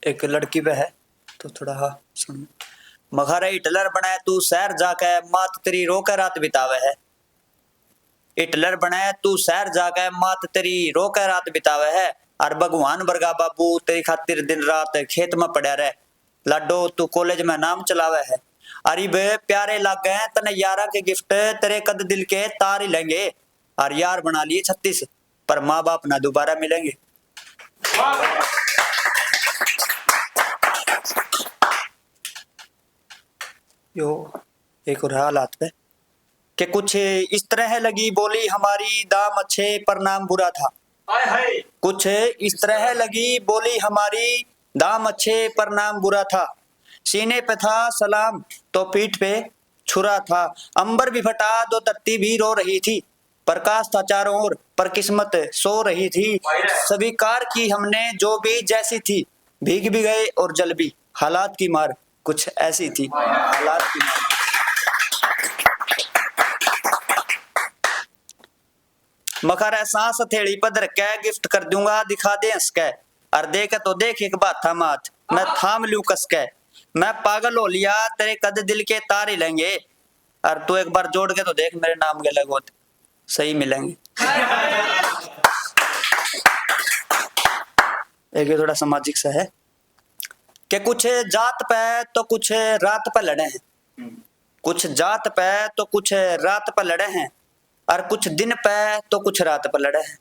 एक लड़की पे है तो थोड़ा हाँ सुन। मखारा हिटलर बनाए तू शहर जाके मात तेरी रोके रात बितावे है। हिटलर बनाए तू शहर जाके मात तेरी रोके रात बितावे है। और भगवान बरगा बाबू तेरी खातिर दिन रात खेत में पड़ा रहे। लाडो तू कॉलेज में नाम चलावे है। अरे बे प्यारे लाग गए तने यारा के गिफ्ट तेरे कद दिल के तार ही लेंगे। और यार बना लिए 36 पर माँ बाप ना दोबारा मिलेंगे। यो एक और हालात पे कि कुछ इस तरह लगी बोली हमारी दाम अच्छे पर नाम बुरा था। कुछ इस तरह लगी बोली हमारी दाम अच्छे पर नाम बुरा था। सीने पे था सलाम तो पीठ पे छुरा था। अंबर भी फटा दो धरती भी रो रही थी। प्रकाश था चारों ओर पर किस्मत सो रही थी। स्वीकार की हमने जो भी जैसी थी। भीग भी गए और जल भी हालात की मार कुछ ऐसी थी। हालात की मार मखारा सांस हथेली पर रखे गिफ्ट कर दूंगा दिखा दे हंस के। और देख तो देख एक बात था माथ मैं थाम लूं कस के। मैं पागल हो लिया तेरे कद दिल के तार ही लेंगे। और तू एक बार जोड़ के तो देख मेरे नाम के लगोत सही मिलेंगे। एक ये थोड़ा सामाजिक सा है कि कुछ जात पे तो कुछ रात पे लड़े हैं। कुछ जात पे तो कुछ रात पे लड़े हैं। और कुछ दिन पे तो कुछ रात पे लड़े हैं।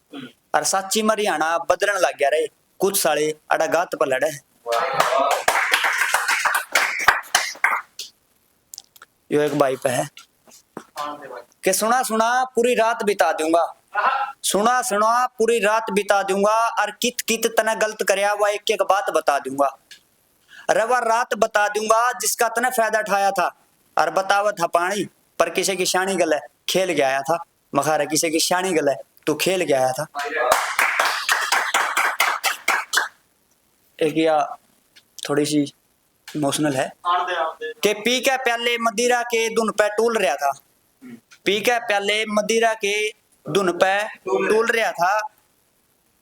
और साची मरियाणा बदलन लग गया रे कुछ साले अड़गात पे लड़े हैं। यो एक भाई पे है कि सुना सुना पूरी रात बिता दूंगा। सुना सुना पूरी रात बिता दूंगा। और कित कित तने गलत करया वह एक एक बात बता दूंगा। रवा रात बता दूंगा जिसका तने फायदा उठाया था। और बतावा था पानी पर किसी की शानी गले खेल के आया था। मखारा किसी की शानी गले तू खेल के आया था। एक या थोड़ी सी इमोशनल है कि पी के प्याले मदिरा के धुन पे टूल रहा था। पी के प्याले मदिरा के धुन पे टूल रहा था।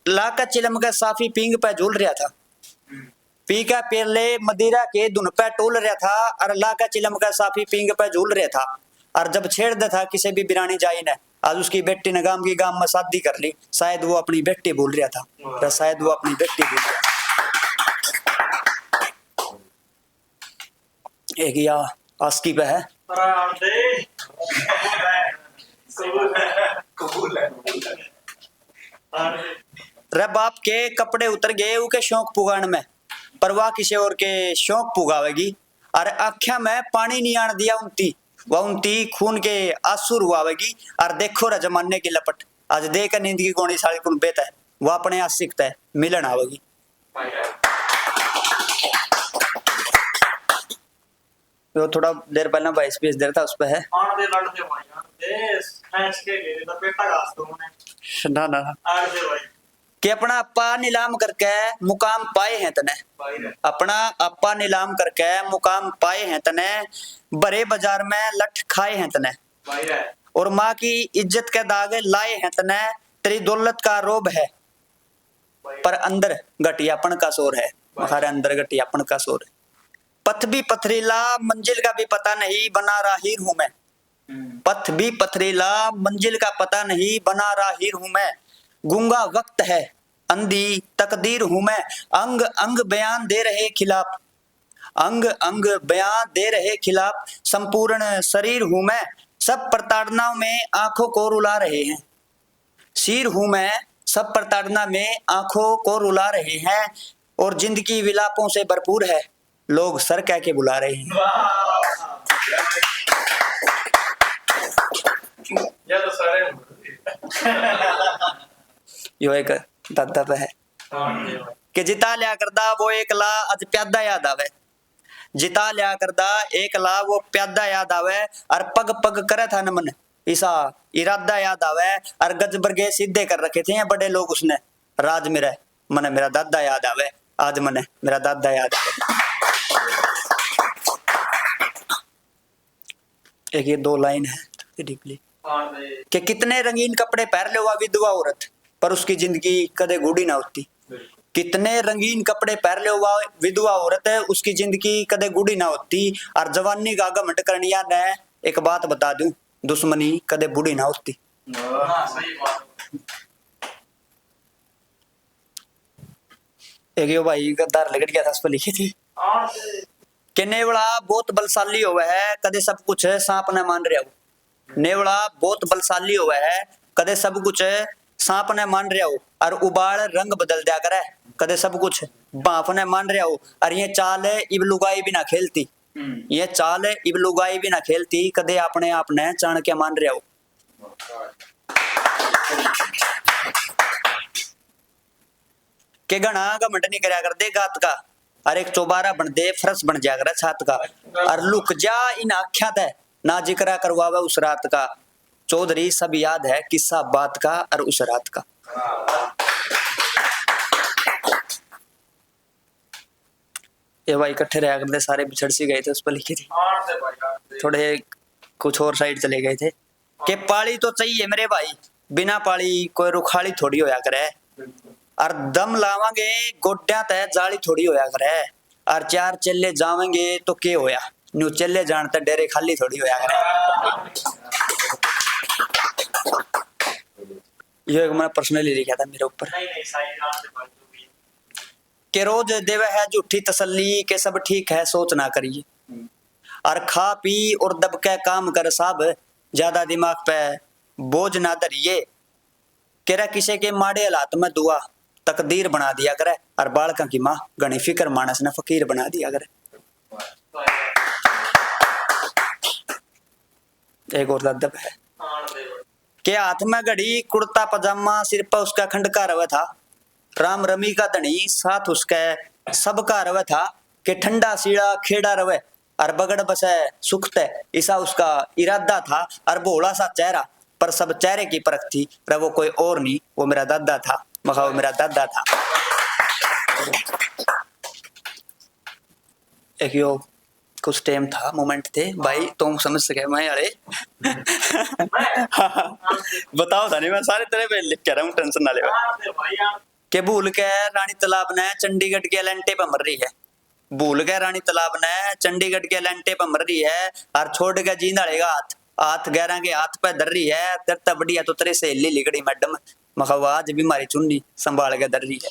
लाका चिलम के साफी पिंग पे झूल रहा था। पी के प्याले मदिरा के धुन पे टूल रहा था। और लाका चिलम का साफी पिंग पे झूल रहा था। और जब छेड़ दे था किसी भी बिरानी जाई ने आज उसकी बेटी ने गांव की गांव में शादी कर ली। शायद वो अपनी बेटी भूल रहा था। शायद वो अपनी बेटी भूल रहा था। एक या आस्की पे है रे बाप के कपड़े उतर गए उनके शौक पुगान में पर वाह किसी और के शौक पुगावेगी। और आख्या में पानी नहीं आन दिया उनती वह उनती खून के आंसू रुआवेगी। और देखो रे जमाने की लपट आज देख नींद की गोनी साड़ी कुन बेता है वह अपने आज सीखता है मिलन आवेगी। तो थोड़ा देर पहले 22-20 देर था उस पे है ना ना कि अपना अपा नीलाम करके मुकाम पाए हैं तने। अपना अपा नीलाम करके मुकाम पाए हैं तने। बड़े बाजार में लठ खाए हैं तने। और माँ की इज्जत के दाग लाए हैं तने। तेरी दौलत का रोब है पर अंदर घटियापन का शोर है। हमारे अंदर घटियापन का शोर है। पथ भी पथरीला मंजिल का भी पता नहीं बना राहीर हूं मैं। पथ भी पथरीला मंजिल का पता नहीं बना राहीर हूं मैं। गूंगा वक्त है अंधी तकदीर हूं मैं। अंग अंग बयान दे रहे खिलाफ अंग अंग बयान दे रहे खिलाफ संपूर्ण शरीर हूं मैं। सब प्रताड़नाओं में आंखों को रुला रहे हैं। सिर हूं मैं सब प्रताड़ना में आंखों को रुला रहे हैं। और जिंदगी विलापों से भरपूर है लोग सर कह के बुला रहे हैं। यो एक दादा पे है कि जिता लिया करदा वो एक ला आज प्यादा याद आवे। जिता लिया करदा एक ला वो प्यादा याद आवे। और पग पग करे था नमन ईसा इरादा याद आवे। और गज बरगे सीधे कर रखे थे बड़े लोग उसने राज मेरा मने मेरा दादा याद आवे। आज मने मेरा दादा याद आवे। एक ये 2 लाइन है डीपली कि कितने रंगीन कपड़े पहन ले हुआ विधवा औरत पर उसकी जिंदगी कदे गूढ़ी ना होती। कितने रंगीन कपड़े पहन ले हुआ विधवा औरत है, उसकी जिंदगी कदे गुड़ी ना होती। और जवानी का घमंड करनिया ने एक बात बता दूं, दुश्मनी कदे बूढ़ी ना होती। सही बात। एक यो भाई गद्दार लगट गया था, उस पर लिखी थी कि नेवला बहुत बलशाली हुआ है, कदे सब कुछ है सांप ने मान रहा हो। नेवला बहुत बलशाली हुआ है, कदे सब कुछ है सांप ने मान रहा हो। और उबाल रंग बदल दिया करे, कदे सब कुछ बाप ने मान रहा हो। और ये चाल है इब लुगाई भी ना खेलती, ये चाल है इब लुगाई भी ना खेलती, कदे अपने आप ने चाण के मान रहा हो। के घना घमंड नहीं करया कर दे गात का, और एक चौबारा बन दे फरस बन जाया कर छात का। और लुक जा इन आख्या ते ना जिक्रा करवावे उस रात का, चौधरी सब याद है किस्सा बात का और उस रात का। ये भाई इकट्ठे रहा करते सारे, बिछड़ सी गए थे, उस पर लिखी थी। थोड़े कुछ और साइड चले गए थे कि पाली तो चाहिए मेरे भाई, बिना पाली कोई रुखाली थोड़ी होया करे। और दम लावांगे गोड्या तय जाली थोड़ी होया करे। और चार चेले जावेंगे तो के होया, न्यू चेले जानते डेरे खाली थोड़ी होया करे। ये मैं पर्सनली लिखा था मेरे ऊपर कि रोज देवे है झूठी तसल्ली के सब ठीक है सोच ना करिए। और खा पी और दब के काम कर साहब, ज्यादा दिमाग पे बोझ ना धरिए। केरा किसी के माड़े हालात में दुआ तकदीर बना दिया करे। और बालका की माँ घनी फिक्र मानस ने फकीर बना दिया करे। एक और अदब है के हाथ में घड़ी कुर्ता पजामा, सिर पर उसका खंडका रवा था। राम रमी का धनी साथ उसके सबका रवा था कि ठंडा सीड़ा खेड़ा रवे और बगड़ बसे सुखते, ऐसा उसका इरादा था। और भोला सा चेहरा पर सब चेहरे की परख थी, पर वो कोई और नहीं, वो मेरा दादा था। मखा वो मेरा दादा था। एक यो कुछ टाइम था, मोमेंट थे भाई, तुम समझ सके मैं अरे बताओ था नहीं, मैं सारे तरह पे लिख के रहा हूँ, टेंशन ना ले। के भूल के रानी तालाब ने चंडीगढ़ के लेंटे पर मर रही है, भूल के रानी तालाब ने चंडीगढ़ के लेंटे पर मर रही है। और छोड़ के जींदाड़ेगा हाथ, हाथ गहरा के हाथ पे धर रही है। तेरता बढ़िया तो तेरे सहेली लिगड़ी मैडम, मखवा आज भी मारी चुन्नी संभाल के धर रही है।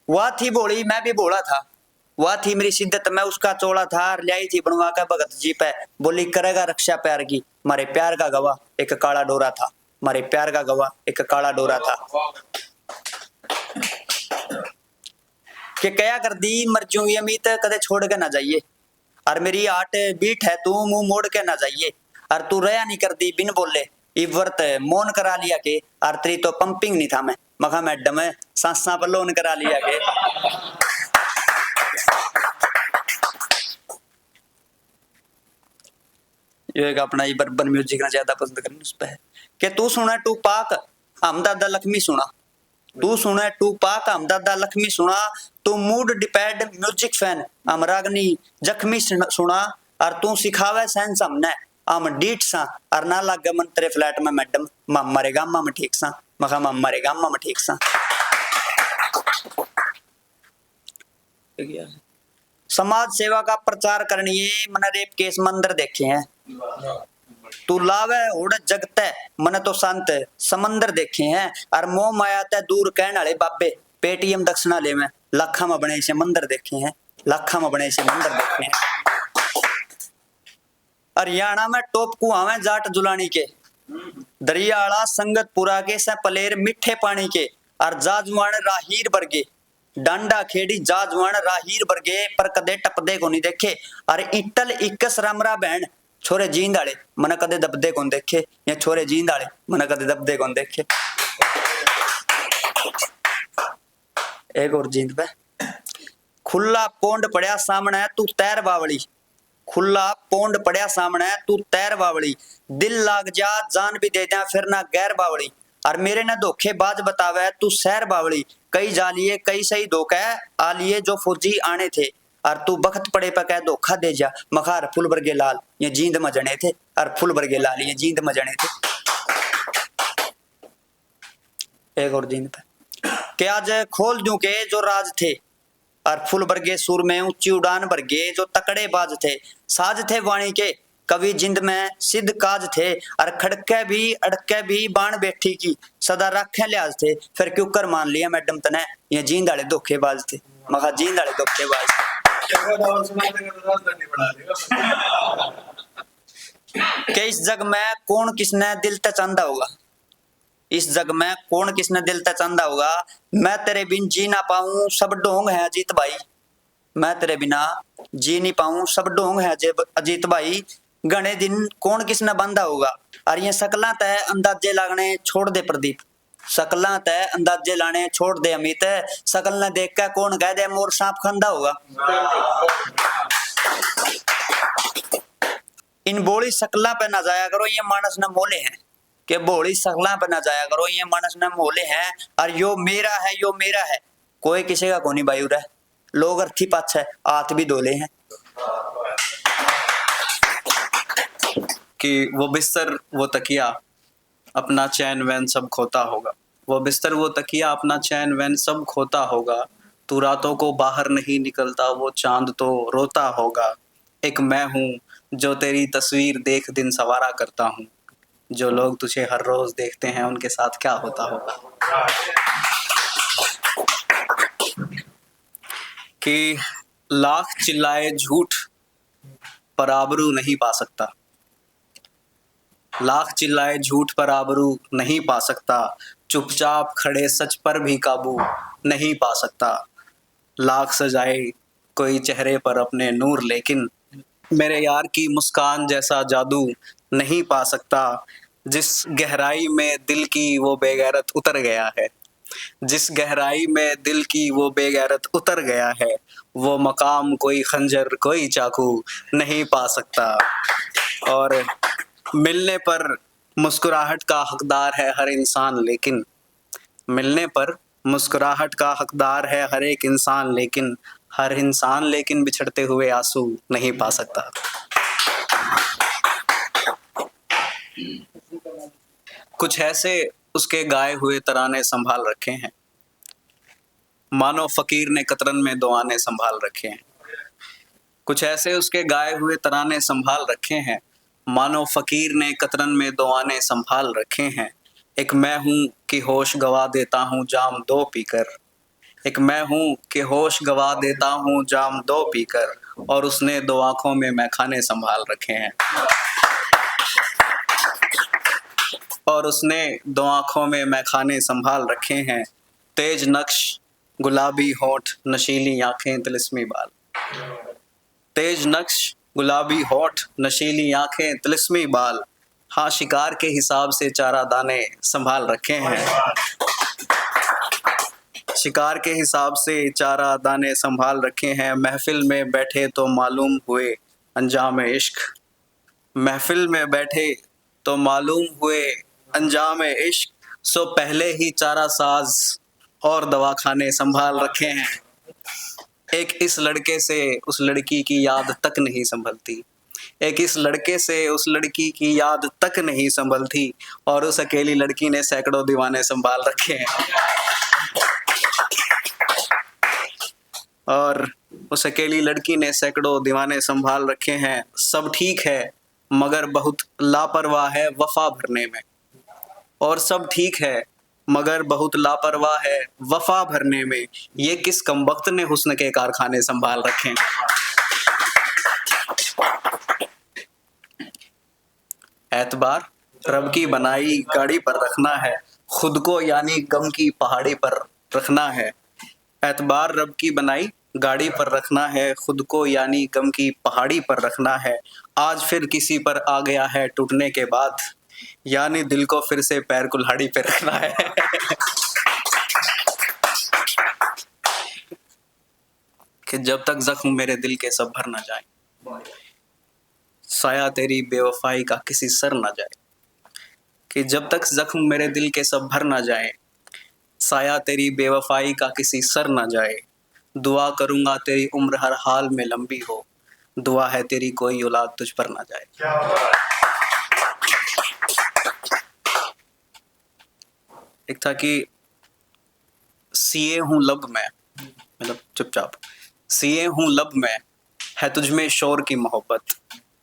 वह थी बोली मैं भी बोला था, वह थी मेरी शिद्दत मैं उसका चोला था। लाई थी बनवा का भगत जी पे, बोली करेगा रक्षा प्यार की, मारे प्यार का गवाह एक काला डोरा था, मारे प्यार का गवाह एक काला डोरा था। कि क्या कर दी मर जाऊंगी अमित, कदे छोड़ के ना जाइए। और मेरी आठ बीट है तू मुंह मोड़ के ना जाइए। और तू रया नहीं कर दी बिन बोले, इवर्त मौन करा लिया के। और तेरी तो पंपिंग नहीं था मैं, मखा मैडम है सांसा पर लोन करा लिया के। ये एक अपना ये बर्बन म्यूजिक ना ज्यादा पसंद करने उस पे है कि तू सुना टू पाक हम दादा लक्ष्मी सुना, तू सुना टू पाक हम दादा लक्ष्मी सुना। तू मूड डिपेंड म्यूजिक फैन हम रागनी जख्मी सुना। और तू सिखावे सेंस हमने हम डीट सा। और ना लग मन तेरे फ्लैट में मैडम मम मरे गामा में ठीक सा, मखा मम मरे गामा में ठीक सा। समाज सेवा का प्रचार करनी मन रेप केस मंदिर देखे हैं। तू लावे उड़ जगते मन तो संत समंदर देखे हैं। और मोह माया ते दूर कहने वाले बाबे पेटीएम दक्षिणा ले में लाखा में बने से मंदिर देखे हैं, लाखा में बने से मंदिर देखे हैं। हरियाणा में टोप कुआं जाट जुलानी के, दरियाला संगतपुरा के से पलेर मिठे पानी के। और जाजवान राहीर बरगे डांडा खेड़ी जाजवान राहीर बरगे पर कदे टपदे को नहीं देखे। और इटल इक्कस रामरा बहन छोरे जींद आले मन कदे दबदे कौन देखे, या छोरे जींद आले मन कदे दबदे कौन देखे। एक और जींद पे खुला पोंड पड़या सामने तू तैर बावली, खुला पोंड पड़या सामने तू तैर बावली। दिल लाग जा जान भी दे दिया फिर ना गैर बावली। और मेरे ने धोखेबाज बतावे तू सैर बावली, कई जालिए कई सही धोखे आलिए जो फौजी आने थे। और तू बखत पड़े पर कह धोखा दे जा, मखार फुल बरगे लाल ये जींद में जने थे। और फुल बरगे लाल ये जींद में जने थे। एक और जीन पे कि आज खोल दूं के जो राज थे, और फुल बरगे सुर में ऊंची उड़ान बरगे जो तकड़े बाज थे, साज थे वाणी के कवि जिंद में सिद्ध काज थे, और खड़के भी अड़के भी बाण बैठी की सदा रखे लिहाज थे, फिर क्यों कर मान लिया मैडम तने ये जींद वाले धोखेबाज थे। मगा जींद वाले धोखेबाज कि इस जग में कौन किसने दिल तक चांदा होगा, इस जग में कौन किसने दिल तक चांदा होगा, मैं तेरे बिन जी ना पाऊं सब ढोंग है अजीत भाई, मैं तेरे बिना जी नहीं पाऊं सब ढोंग है अजीत भाई, घने दिन कौन किसने बंदा होगा, और ये सकला तय अंदाजे लागने छोड़ दे प्रदीप, सकला तय अंदाजे लाने छोड़ दे अमित, सकल ने देख कर कौन कह दे मोर सांप खंदा होगा। इन बोली सकला पे ना जाया करो ये मानस न मोले हैं, कि बोली सकला पे ना जाया करो ये मानस न मोले हैं, और यो मेरा है यो मेरा है कोई किसी का कोनी बायु रहा, लोग अर्थी पाछ है हाथ भी धोले हैं। कि वो बिस्तर वो तकिया अपना चैन वैन सब खोता होगा, वो बिस्तर वो तकिया अपना चैन वैन सब खोता होगा, तू रातों को बाहर नहीं निकलता वो चांद तो रोता होगा, एक मैं हूँ जो तेरी तस्वीर देख दिन सवारा करता हूँ, जो लोग तुझे हर रोज देखते हैं उनके साथ क्या होता होगा। कि लाख चिल्लाए झूठ पर आबरू नहीं पा सकता, लाख चिल्लाए झूठ पर आबरू नहीं पा सकता, चुपचाप खड़े सच पर भी काबू नहीं पा सकता, लाख सजाए कोई चेहरे पर अपने नूर लेकिन मेरे यार की मुस्कान जैसा जादू नहीं पा सकता, जिस गहराई में दिल की वो बेगैरत उतर गया है, जिस गहराई में दिल की वो बेगैरत उतर गया है, वो मकाम कोई खंजर कोई चाकू नहीं पा सकता, और मिलने पर मुस्कुराहट का हकदार है हर इंसान लेकिन, मिलने पर मुस्कुराहट का हकदार है हर एक इंसान लेकिन, हर इंसान लेकिन बिछड़ते हुए आंसू नहीं पा सकता। कुछ ऐसे उसके गाए हुए तराने संभाल रखे हैं, मानो फकीर ने कतरन में दो आने संभाल रखे हैं, कुछ ऐसे उसके गाए हुए तराने संभाल रखे हैं, मानो फकीर ने कतरन में दो आने संभाल रखे हैं, एक मैं हूँ कि होश गवा देता हूँ जाम दो पीकर, एक मैं हूँ कि होश गवा देता हूँ जाम दो पीकर, और उसने दो आंखों में मैं खाने संभाल रखे हैं, और उसने दो आंखों में मैं खाने संभाल रखे हैं, तेज नक्श गुलाबी होठ नशीली आंखें तिलिस्मी बाल, तेज नक्श गुलाबी होठ नशीली आंखें तिलिस्मी बाल, हाँ शिकार के हिसाब से चारा दाने संभाल रखे हैं, शिकार के हिसाब से चारा दाने संभाल रखे हैं, महफिल में बैठे तो मालूम हुए अंजाम इश्क, महफिल में बैठे तो मालूम हुए अंजाम इश्क, सो पहले ही चारा साज और दवा खाने संभाल रखे हैं, एक इस लड़के से उस लड़की की याद तक नहीं संभलती, एक इस लड़के से उस लड़की की याद तक नहीं संभलती, और उस अकेली लड़की ने सैकड़ों दीवाने संभाल रखे हैं, और उस अकेली लड़की ने सैकड़ों दीवाने संभाल रखे हैं, सब ठीक है मगर बहुत लापरवाह है वफा भरने में, और सब ठीक है मगर बहुत लापरवाह है वफा भरने में, ये किस कमबख्त ने हुस्न के कारखाने संभाल रखे हैं। एतबार रब की बनाई गाड़ी पर रखना है, खुद को यानी गम की पहाड़ी पर रखना है, एतबार रब की बनाई गाड़ी पर रखना है, खुद को यानी गम की पहाड़ी पर रखना है, आज फिर किसी पर आ गया है टूटने के बाद, यानी दिल को फिर से पैर कुल्हाड़ी पे रखना है। कि जब तक जख्म मेरे दिल के सब भर ना जाए, साया तेरी बेवफाई का किसी सर ना जाए, कि जब तक जख्म मेरे दिल के सब भर ना जाए, साया तेरी बेवफाई का किसी सर ना जाए, दुआ करूंगा तेरी उम्र हर हाल में लंबी हो, दुआ है तेरी कोई औलाद तुझ पर ना जाए। एक था कि सिए हूँ लब में, मतलब चुपचाप, सिए हूँ लब में, है तुझ में शोर की मोहब्बत,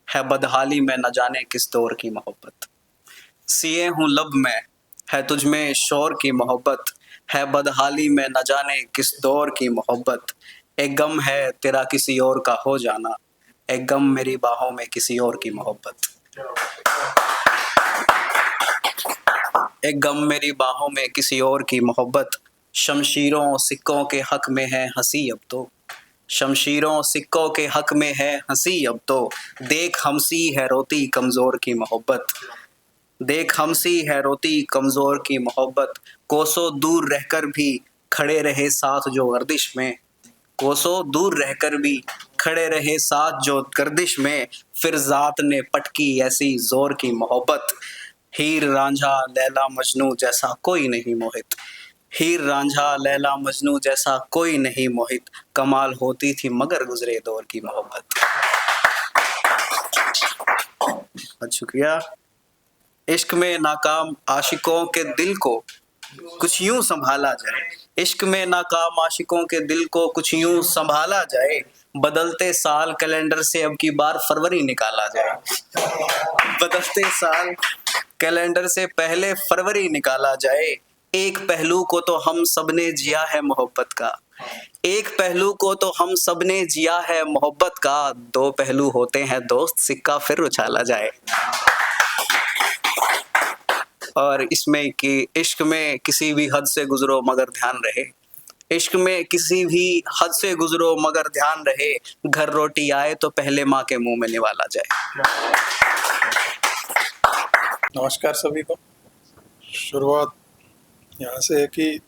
है बदहाली में न जाने किस दौर की मोहब्बत। सिए हूँ लब में, है तुझ में शोर की मोहब्बत, है बदहाली में न जाने किस दौर की मोहब्बत। एक गम है तेरा किसी और का हो जाना, एक गम मेरी बाहों में किसी और की मोहब्बत। एक गम मेरी बाहों में किसी और की मोहब्बत, शमशीरों सिक्कों के हक में है हंसी अब तो, शमशीरों सिक्कों के हक में है हंसी अब तो। देख हमसी है रोती कमजोर की मोहब्बत, देख हमसी है रोती कमजोर की मोहब्बत। कोसों दूर रहकर भी खड़े रहे साथ जो गर्दिश में, कोसों दूर रहकर भी खड़े रहे साथ जो गर्दिश में। फिर जात ने पटकी ऐसी जोर की मोहब्बत, हीर रांझा लैला मजनू जैसा कोई नहीं मोहित, हीर रांझा लैला मजनू जैसा कोई नहीं मोहित। कमाल होती थी मगर गुजरे दौर की मोहब्बत। बहुत शुक्रिया। इश्क में नाकाम आशिकों के दिल को कुछ यूं संभाला जाए, इश्क में नाकाम आशिकों के दिल को कुछ यूं संभाला जाए। बदलते साल कैलेंडर से अब की बार फरवरी निकाला जाए, बदलते साल कैलेंडर से पहले फरवरी निकाला जाए। एक पहलू को तो हम सबने जिया है मोहब्बत का, एक पहलू को तो हम सबने जिया है मोहब्बत का। दो पहलू होते हैं दोस्त, सिक्का फिर उछाला जाए। और इसमें कि इश्क में किसी भी हद से गुजरो मगर ध्यान रहे, इश्क में किसी भी हद से गुजरो मगर ध्यान रहे। घर रोटी आए तो पहले माँ के मुंह में निवाला जाए। नमस्कार सभी को। शुरुआत यहाँ से है कि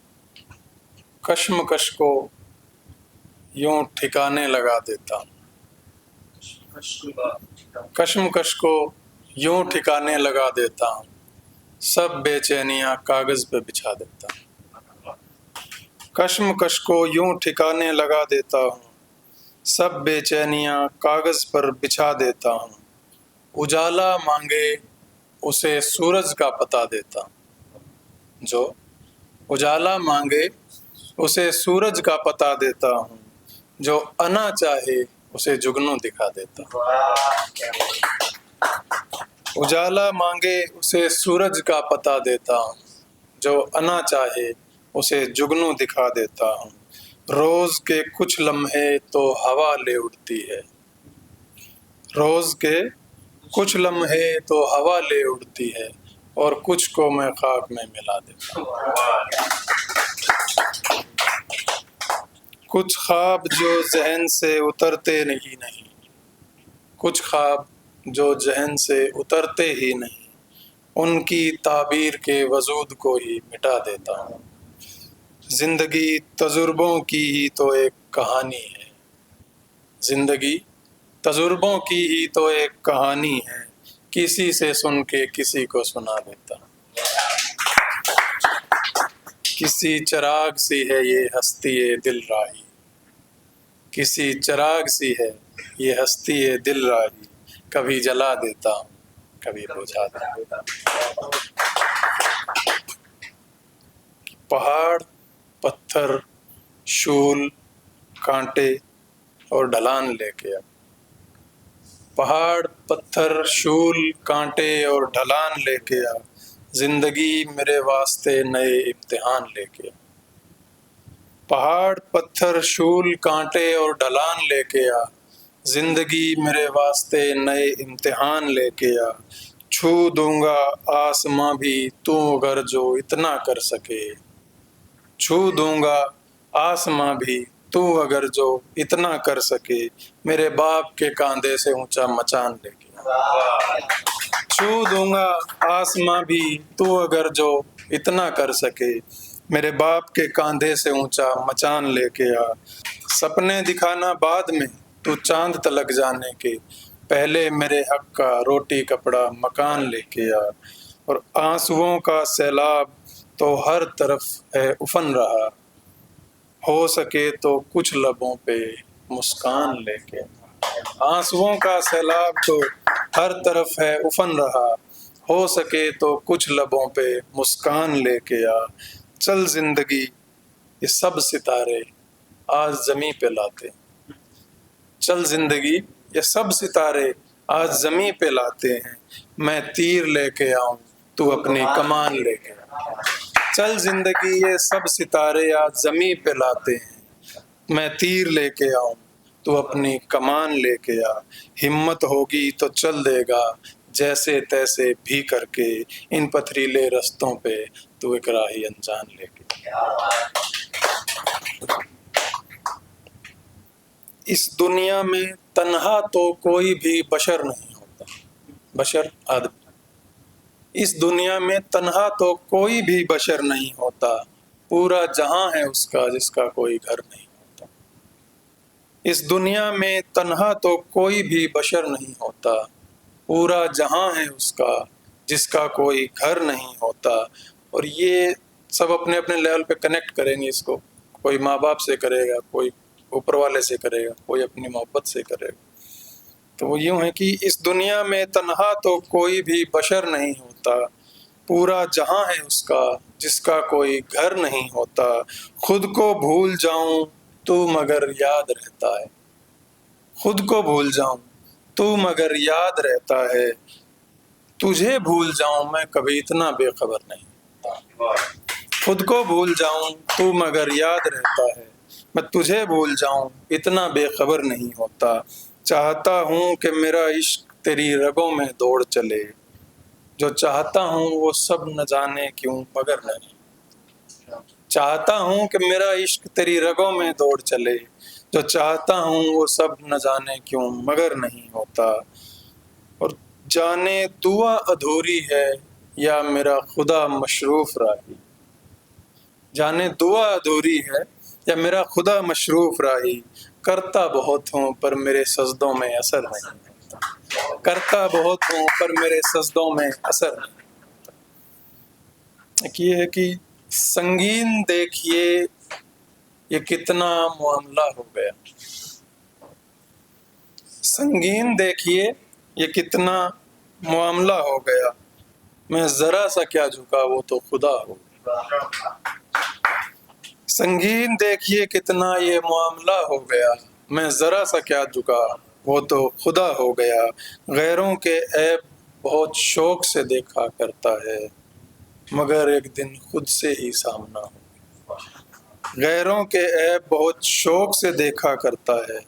कश्मकश को यूं ठिकाने लगा देता हूँ, कश्मकश को यूं ठिकाने लगा देता हूँ, सब बेचैनियाँ कागज़ पे बिछा देता हूँ। कश्मकश को यूं ठिकाने लगा देता हूँ, सब बेचैनियाँ कागज़ पर बिछा देता हूँ। उजाला मांगे उसे सूरज का पता देता हूँ, जो उजाला मांगे उसे सूरज का पता देता हूँ, जो अना चाहे उसे जुगनू दिखा देता हूँ। उजाला मांगे उसे सूरज का पता देता हूँ, जो अना चाहे उसे जुगनू दिखा देता हूँ। रोज के कुछ लम्हे तो हवा ले उड़ती है, रोज के कुछ लम्हे तो हवा ले उड़ती है, और कुछ को मैं खाक में मिला देता हूँ। कुछ ख्वाब जो जहन से उतरते नहीं, कुछ ख्वाब जो जहन से उतरते ही नहीं, उनकी ताबीर के वजूद को ही मिटा देता हूँ। जिंदगी तजुर्बों की ही तो एक कहानी है, जिंदगी तजुर्बों की ही तो एक कहानी है, किसी से सुन के किसी को सुना देता हूँ। किसी चिराग सी है ये हस्ती ए दिल राही, किसी चिराग सी है ये हस्ती ए दिल राही, कभी जला देता हूँ कभी बुझा देता हूँ। पहाड़ पत्थर शूल कांटे और ढलान लेके आ, पहाड़ पत्थर शूल कांटे और ढलान लेके आ, जिंदगी मेरे वास्ते नए इम्तिहान लेके आ। पहाड़ पत्थर शूल कांटे और ढलान लेके आ, जिंदगी मेरे वास्ते नए इम्तिहान लेके आ। छू दूंगा आसमां भी तू अगर जो इतना कर सके, छू दूंगा आसमां भी तू अगर जो इतना कर सके, मेरे बाप के कांधे से ऊंचा मचान लेके आ। छू दूंगा आसमां भी तू अगर जो इतना कर सके, मेरे बाप के कांधे से ऊंचा मचान लेके आ। सपने दिखाना बाद में तू चांद तलक जाने के, पहले मेरे हक का रोटी कपड़ा मकान लेके आ। और आंसुओं का सैलाब तो हर तरफ है उफन रहा, हो सके तो कुछ लबों पे मुस्कान लेके आ। आंसुओं का सैलाब तो हर तरफ है उफन रहा, हो सके तो कुछ लबों पे मुस्कान लेके आ। चल जिंदगी ये सब सितारे आज जमी पे लाते। चल जिंदगी ये सब सितारे आज जमी पे लाते हैं, मैं तीर लेके आऊं तू अपनी कमान लेके आ। चल जिंदगी ये सब सितारे आज जमी पे लाते हैं, मैं तीर लेके आऊं तू अपनी कमान लेके आ। हिम्मत होगी तो चल देगा जैसे तैसे भी करके, इन पथरीले रस्तों पे तू एक राही अनजान लेके। इस दुनिया में तन्हा तो कोई भी बशर नहीं होता, बशर आदमी। इस दुनिया में तन्हा तो कोई भी बशर नहीं होता, पूरा जहां है उसका जिसका कोई घर नहीं होता। इस दुनिया में तन्हा तो कोई भी बशर नहीं होता, पूरा जहां है उसका जिसका कोई घर नहीं होता। और ये सब अपने अपने लेवल पे कनेक्ट करेंगे इसको। कोई माँ बाप से करेगा, कोई ऊपर वाले से करेगा, कोई अपनी मोहब्बत से करेगा। तो वो यूं है कि इस दुनिया में तन्हा तो कोई भी बशर नहीं होता, पूरा जहां है उसका जिसका कोई घर नहीं होता। खुद को भूल जाऊं तू मगर याद रहता है, खुद को भूल जाऊं तू मगर याद रहता है, तुझे भूल जाऊं मैं कभी इतना बेखबर नहीं। खुद को भूल जाऊं तू मगर याद रहता है, मैं तुझे भूल जाऊं इतना बेखबर नहीं होता। चाहता हूं कि मेरा इश्क तेरी रगों में दौड़ चले, जो चाहता हूं वो सब न जाने क्यों मगर नहीं। चाहता हूं कि मेरा इश्क तेरी रगों में दौड़ चले, जो चाहता हूं वो सब न जाने क्यों मगर नहीं होता। और जाने दुआ अधूरी है या मेरा खुदा मशरूफ राही, जाने दुआ अधूरी है या मेरा खुदा मशरूफ राही, करता बहुत हूँ पर मेरे सजदों में असर नहीं होता, करता बहुत हूँ पर मेरे सजदों में असर नहीं। एक ये है कि संगीन देखिए ये कितना मामला हो गया, संगीन देखिए ये कितना मामला हो गया, मैं जरा सा क्या झुका वो तो खुदा हो। संगीन देखिए कितना ये मामला हो गया, मैं जरा सा क्या झुका वो तो खुदा हो गया। गैरों के ऐब बहुत शौक से देखा करता है, मगर एक दिन खुद से ही सामना हो। गैरों के ऐब बहुत शौक से देखा करता है,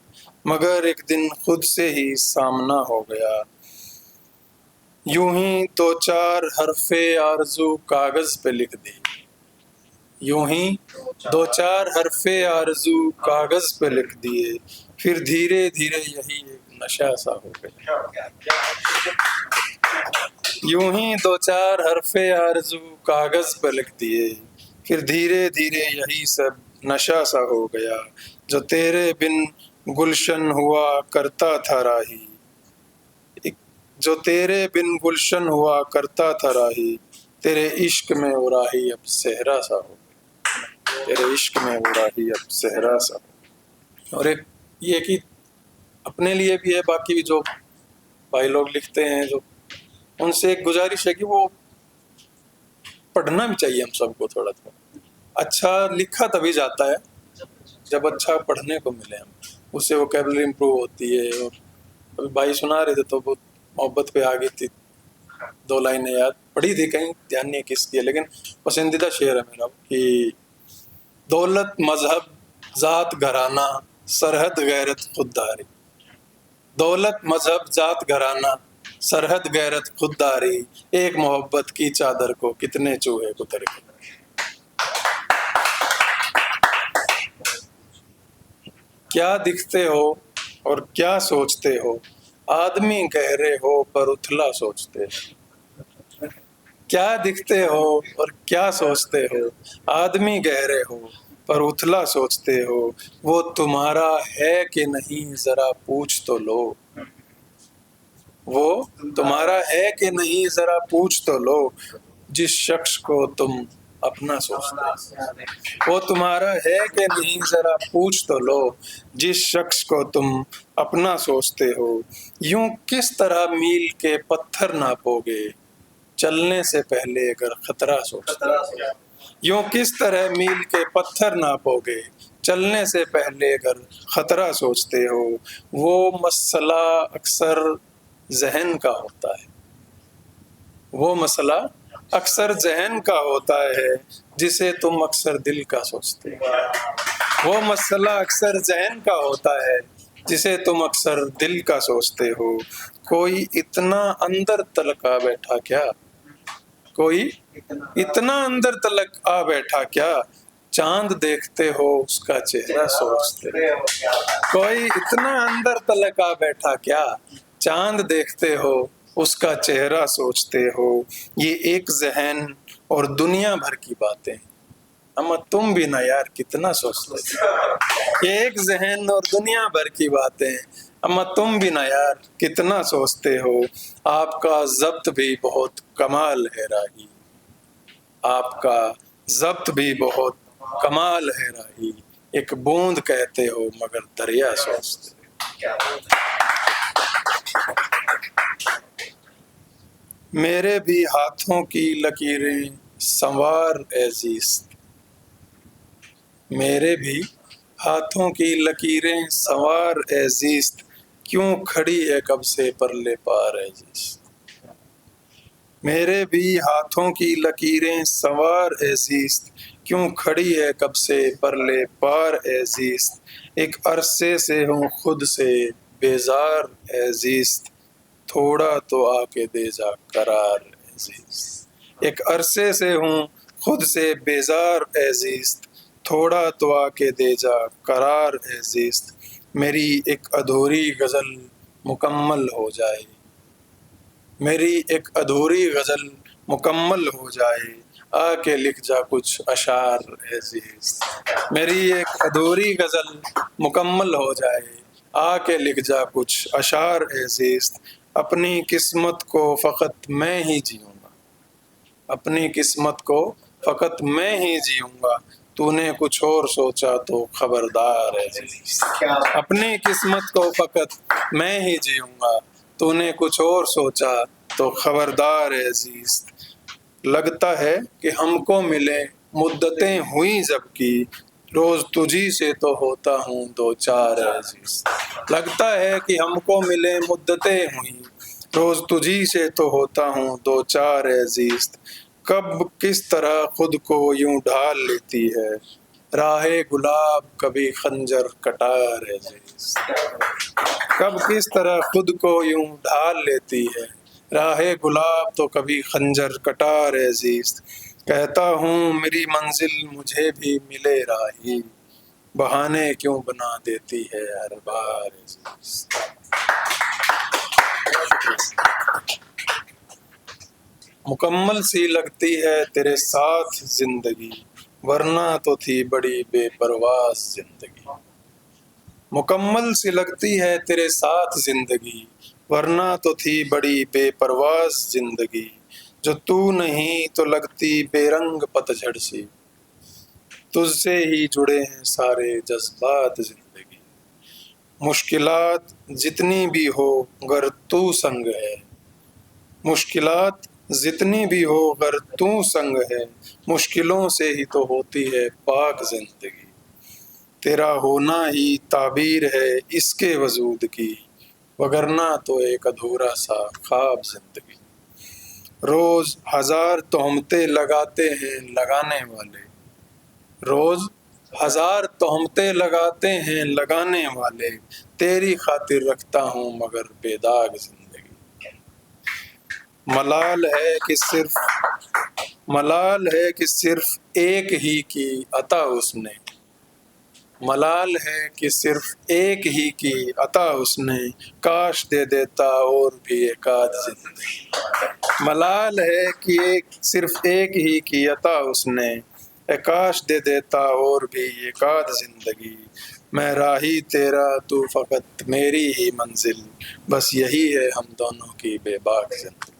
मगर एक दिन खुद से ही सामना हो गया। यूं ही दो चार हरफे आरज़ू कागज पे लिख दी, यूं ही दो चार हरफे आरज़ू कागज पे लिख दिए, फिर धीरे धीरे यही एक नशा सा हो गया। यूं ही दो चार हरफे आरज़ू कागज पे लिख दिए, फिर धीरे धीरे यही सब नशा सा हो गया। जो तेरे बिन गुलशन हुआ करता था राही, जो तेरे बिन गुलशन हुआ करता था राही, तेरे इश्क में वो राही अब सहरा सा हो, तेरे इश्क में वो राही अब सहरा सा हो। और एक ये कि अपने लिए भी है, बाकी भी जो भाई लोग लिखते हैं, जो उनसे एक गुजारिश है कि वो पढ़ना भी चाहिए हम सबको थोड़ा थोड़ा। अच्छा लिखा तभी जाता है जब अच्छा पढ़ने को मिले, हम उससे वोकैबुलरी इम्प्रूव होती है। और अभी भाई सुना रहे थे तो बहुत मोहब्बत पे आ गई थी, दो लाइनें याद पढ़ी थी, कहीं ध्यान नहीं किसकी है, लेकिन पसंदीदा शेर है मेरा कि दौलत मजहब जात घराना सरहद गैरत खुददारी, दौलत मजहब जात घराना सरहद गैरत खुददारी, एक मोहब्बत की चादर को कितने चूहे कुतर के। क्या दिखते हो और क्या सोचते हो, आदमी गहरे हो पर उथला सोचते हो। क्या दिखते हो और क्या सोचते हो, आदमी गहरे हो पर उथला सोचते हो, वो तुम्हारा है कि नहीं जरा पूछ तो लो, वो तुम्हारा है कि नहीं जरा पूछ तो लो, जिस शख्स को तुम अपना सोचते हो, वो तुम्हारा है कि नहीं जरा पूछ तो लो, जिस शख्स को तुम अपना सोचते हो। यूं किस तरह मील के पत्थर नापोगे, चलने से पहले अगर खतरा सोचते हो, यूं किस तरह मील के पत्थर नापोगे, चलने से पहले अगर खतरा सोचते हो। वो मसला अक्सर जहन का होता है, वो मसला अक्सर जहन का होता है, जिसे तुम अक्सर दिल का सोचते हो। वो मसला अक्सर जहन का होता है, जिसे तुम अक्सर दिल का सोचते हो। कोई इतना अंदर तलक आ बैठा क्या, कोई इतना अंदर तलक आ बैठा क्या, चांद देखते हो उसका चेहरा सोचते हो। कोई इतना अंदर तलक आ बैठा क्या, चांद देखते हो उसका चेहरा सोचते हो। ये एक जहन और दुनिया भर की बातें, अम्मा तुम भी ना यार कितना सोचते हो। ये एक जहन और दुनिया भर की बातें, अम्मा तुम भी ना यार कितना सोचते हो। आपका जब्त भी बहुत कमाल है राही, आपका जब्त भी बहुत कमाल है राही। एक बूंद कहते हो मगर दरिया सोचते हो। मेरे भी हाथों की लकीरें संवार ऐजीस्त, मेरे भी हाथों की लकीरें संवार ऐजीस्त, क्यों खड़ी है कब से परले पार ऐजीस्त। मेरे भी हाथों की लकीरें संवार ऐजीस्त, क्यों खड़ी है कब से परले पार ऐजीस्त। एक अरसे से हूँ खुद से बेजार ऐजीस्त, थोड़ा तो आके दे जा करार ऐजीस्त। एक अरसे से हूँ खुद से बेजार ऐजीस्त, थोड़ा तो आके दे जा करार ऐजीस्त। मेरी एक अधूरी गज़ल मुकम्मल हो जाए, मेरी एक अधूरी गज़ल मुकम्मल हो जाए, आके लिख जा कुछ अशार ऐजीस्त। मेरी एक अधूरी गज़ल मुकम्मल हो जाए, आके लिख जा कुछ अशार ऐजीस्त। अपनी किस्मत को फ़कत मैं ही जीऊँगा, अपनी किस्मत को फ़कत मैं ही जीऊँगा, तूने कुछ और सोचा तो खबरदार ऐजीस्त। अपनी किस्मत को फ़कत मैं ही जीऊँगा, तूने कुछ और सोचा तो खबरदार ऐजीस्त। लगता है कि हमको मिले मुद्दतें हुई जबकि, रोज तुझी से तो होता हूँ दो चार ऐजीस्त। लगता है कि हमको मिले मुद्दतें हुई, रोज तुझी से तो होता हूँ दो चार ऐजीस्त। कब किस तरह खुद को यूं ढाल लेती है, राहे गुलाब कभी खंजर कटार ऐजीस्त। कब किस तरह खुद को यूं ढाल लेती है, राहे गुलाब तो कभी खंजर कटार ऐजीस्त। कहता हूँ मेरी मंजिल मुझे भी मिले राही, बहाने क्यों बना देती है हर बार ऐजीस्त। मुकम्मल सी लगती है तेरे साथ जिंदगी, वरना तो थी बड़ी बेपरवाह जिंदगी। मुकम्मल सी लगती है तेरे साथ जिंदगी, वरना तो थी बड़ी बेपरवाह जिंदगी। जो तू नहीं तो लगती बेरंग पतझड़ सी, तुझसे ही जुड़े हैं सारे जज्बात जिंदगी। मुश्किलात जितनी भी हो गर तू संग है, मुश्किलात जितनी भी हो गर तू संग है, मुश्किलों से ही तो होती है पाक जिंदगी। तेरा होना ही ताबीर है इसके वजूद की, वगरना तो एक अधूरा सा ख्वाब जिंदगी। रोज हजार तोहमतें लगाते हैं लगाने वाले, रोज हजार तोहमतें लगाते हैं लगाने वाले, तेरी खातिर रखता हूँ मगर बेदाग जिंदगी। मलाल है कि सिर्फ एक ही की अता उसने, मलाल है कि सिर्फ एक ही की अता उसने, काश दे देता और भी एक आध जिंदगी। मलाल है कि सिर्फ एक ही की अता उसने, काश दे देता और भी एक आध जिंदगी। मैं राही तेरा तू फ़कत मेरी ही मंजिल, बस यही है हम दोनों की बेबाक जिंदगी।